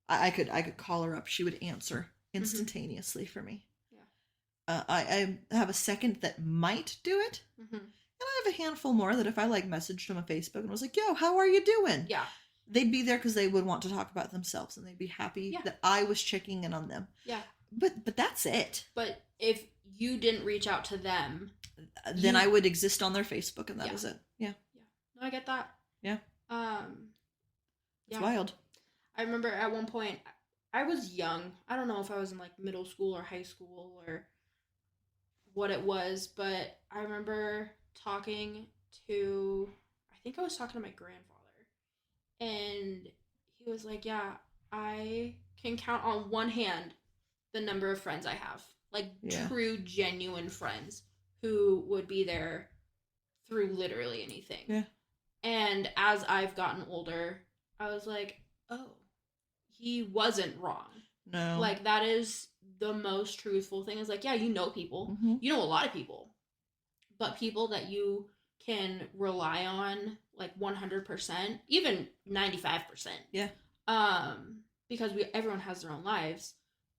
I could call her up, she would answer instantaneously for me. I have a second that might do it. And I have a handful more that if I like messaged them on Facebook and was like, yo, how are you doing? Yeah. They'd be there because they would want to talk about themselves, and they'd be happy that I was checking in on them. Yeah. But that's it. But if you didn't reach out to them, then I would exist on their Facebook, and that was it. Yeah. Yeah. No, I get that. Yeah. It's wild. I remember at one point I was young. I don't know if I was in like middle school or high school or what it was, but I remember talking to, I think I was talking to my grandfather, and he was like, yeah, I can count on one hand the number of friends I have, like true, genuine friends who would be there through literally anything. Yeah. And as I've gotten older, I was like, oh, he wasn't wrong. No. Like, that is the most truthful thing, is like, yeah, you know people. You know a lot of people. But people that you can rely on, like, 100%, even 95%. Yeah. Because everyone has their own lives.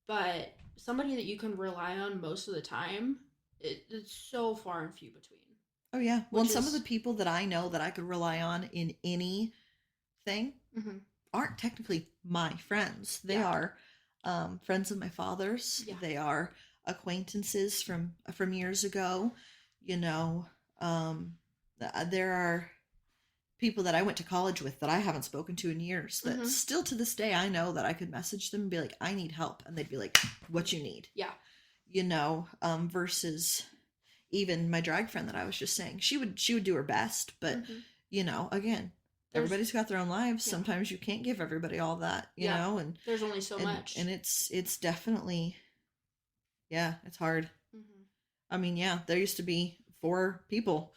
But somebody that you can rely on most of the time, it's so far and few between. Oh, yeah. Well, some of the people that I know that I could rely on in anything aren't technically my friends. They are friends of my father's. Yeah. They are acquaintances from years ago. You know, there are people that I went to college with that I haven't spoken to in years that still to this day I know that I could message them and be like, I need help. And they'd be like, what you need? Yeah. You know, versus even my drag friend that I was just saying, she would do her best, but you know, again, everybody's got their own lives. Yeah. Sometimes you can't give everybody all that, you know, and there's only so much. And it's definitely, it's hard. I mean, there used to be 4 people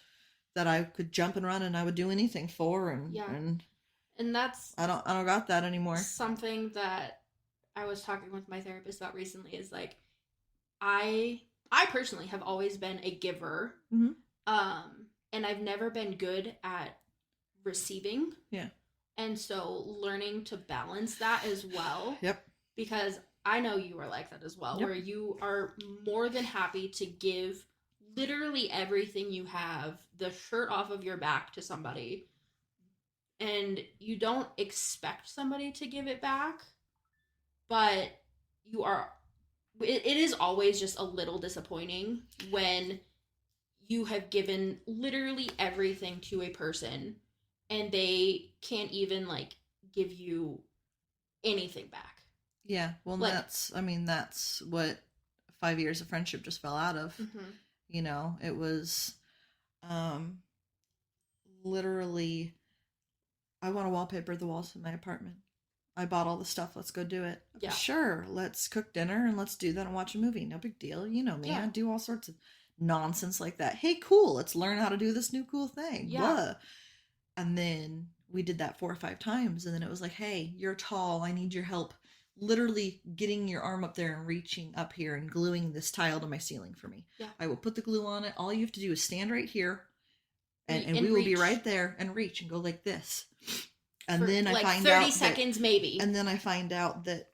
that I could jump and run and I would do anything for. And that's, I don't got that anymore. Something that I was talking with my therapist about recently is like, I personally have always been a giver. And I've never been good at receiving. Yeah. And so learning to balance that as well. Yep. Because I know you are like that as well, where you are more than happy to give literally everything you have, the shirt off of your back, to somebody, and you don't expect somebody to give it back, but it is always just a little disappointing when you have given literally everything to a person and they can't even like give you anything back. Yeah, well, like, that's what 5 years of friendship just fell out of. You know, it was literally, I want to wallpaper the walls in my apartment. I bought all the stuff. Let's go do it. Yeah. Sure, let's cook dinner and let's do that and watch a movie. No big deal. You know me. I do all sorts of nonsense like that. Hey, cool, let's learn how to do this new cool thing. Yeah. Blah. And then we did that 4 or 5 times, and then it was like, hey, you're tall, I need your help literally getting your arm up there and reaching up here and gluing this tile to my ceiling for me. Yeah. I will put the glue on it. All you have to do is stand right here, and we will reach. be right there and reach and go like this. And For then I like find 30 out seconds maybe. And then I find out that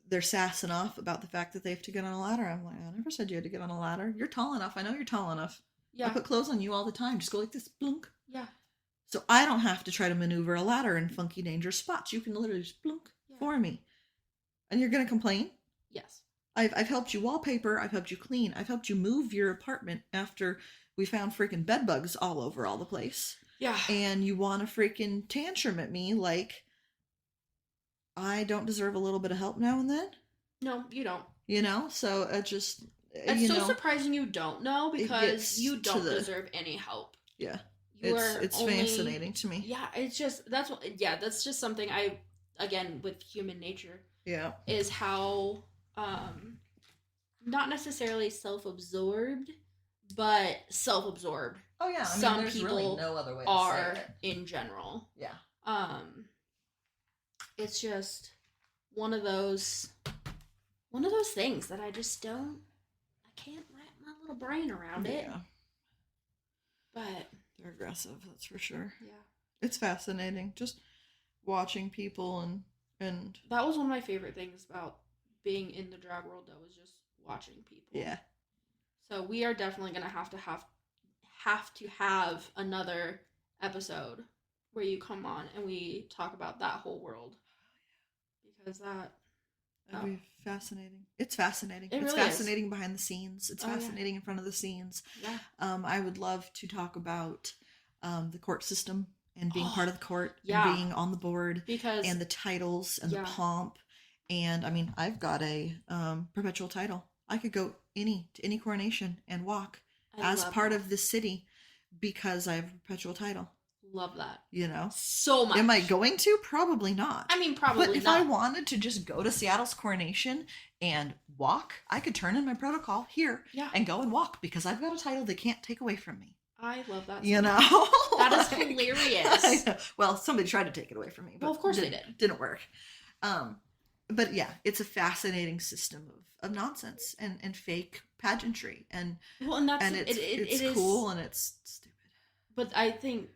they're sassing off about the fact that they have to get on a ladder. I'm like, I never said you had to get on a ladder. You're tall enough. I know you're tall enough. Yeah. I put clothes on you all the time. Just go like this, blunk. Yeah. So I don't have to try to maneuver a ladder in funky, dangerous spots. You can literally just blunk for me. And you're going to complain? Yes. I've helped you wallpaper. I've helped you clean. I've helped you move your apartment after we found freaking bed bugs all over all the place. Yeah. And you want to freaking tantrum at me like I don't deserve a little bit of help now and then? No, you don't. You know? So it just... It's so surprising you don't know, because you don't deserve any help. Yeah. It's fascinating to me. Yeah, it's just... That's just something again, with human nature. Yeah. Is how... not necessarily self-absorbed, but self-absorbed. Oh yeah, some people really no other way to are say it. in general. Yeah. It's just one of those things that I just I can't wrap my little brain around it. Yeah. But they're aggressive, that's for sure. Yeah. It's fascinating just watching people and that was one of my favorite things about being in the drag world, that was just watching people. Yeah. So we are definitely gonna have to have another episode where you come on and we talk about that whole world, because that'd be fascinating. It's fascinating. It's really fascinating behind the scenes. It's fascinating in front of the scenes. Yeah. I would love to talk about the court system and being part of the court and being on the board, because and the titles and the pomp. And I mean, I've got a perpetual title. I could go to any coronation and walk as part of the city because I have a perpetual title. Love that. You know? So much. Am I going to? Probably not. I mean, probably not. But if I wanted to just go to Seattle's coronation and walk, I could turn in my protocol here and go and walk because I've got a title they can't take away from me. I love that. You know? That is hilarious. Well, somebody tried to take it away from me. But well, of course they did. Didn't work. But yeah, it's a fascinating system of nonsense and fake pageantry. And it's cool and it's stupid. But I think...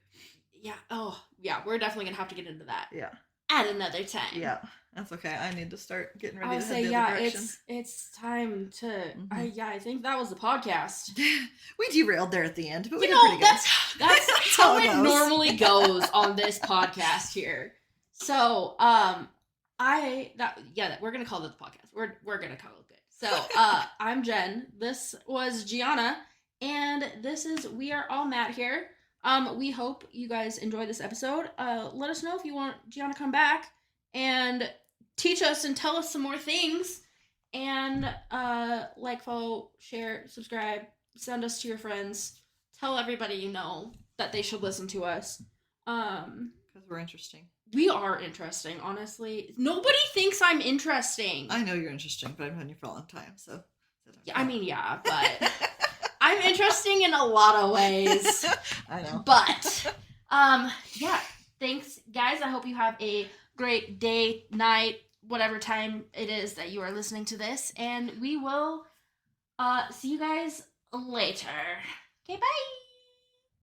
we're definitely gonna have to get into that. Yeah. At another time. Yeah, that's okay. I need to start getting ready I would to say, head the other direction. it's time to. I think that was the podcast. We derailed there at the end, but we did pretty good. That's how it normally goes on this podcast here. So, we're gonna call it the podcast. We're gonna call it good. So, I'm Jen. This was Gianna, and this is We Are All Mad here. We hope you guys enjoy this episode. Let us know if you want Gianna to come back and teach us and tell us some more things. And like, follow, share, subscribe, send us to your friends. Tell everybody you know that they should listen to us. Because we're interesting. We are interesting, honestly. Nobody thinks I'm interesting. I know you're interesting, but I've known you for a long time, so. Yeah, but... I'm interesting in a lot of ways. I know. But, thanks, guys. I hope you have a great day, night, whatever time it is that you are listening to this. And we will see you guys later. Okay, bye.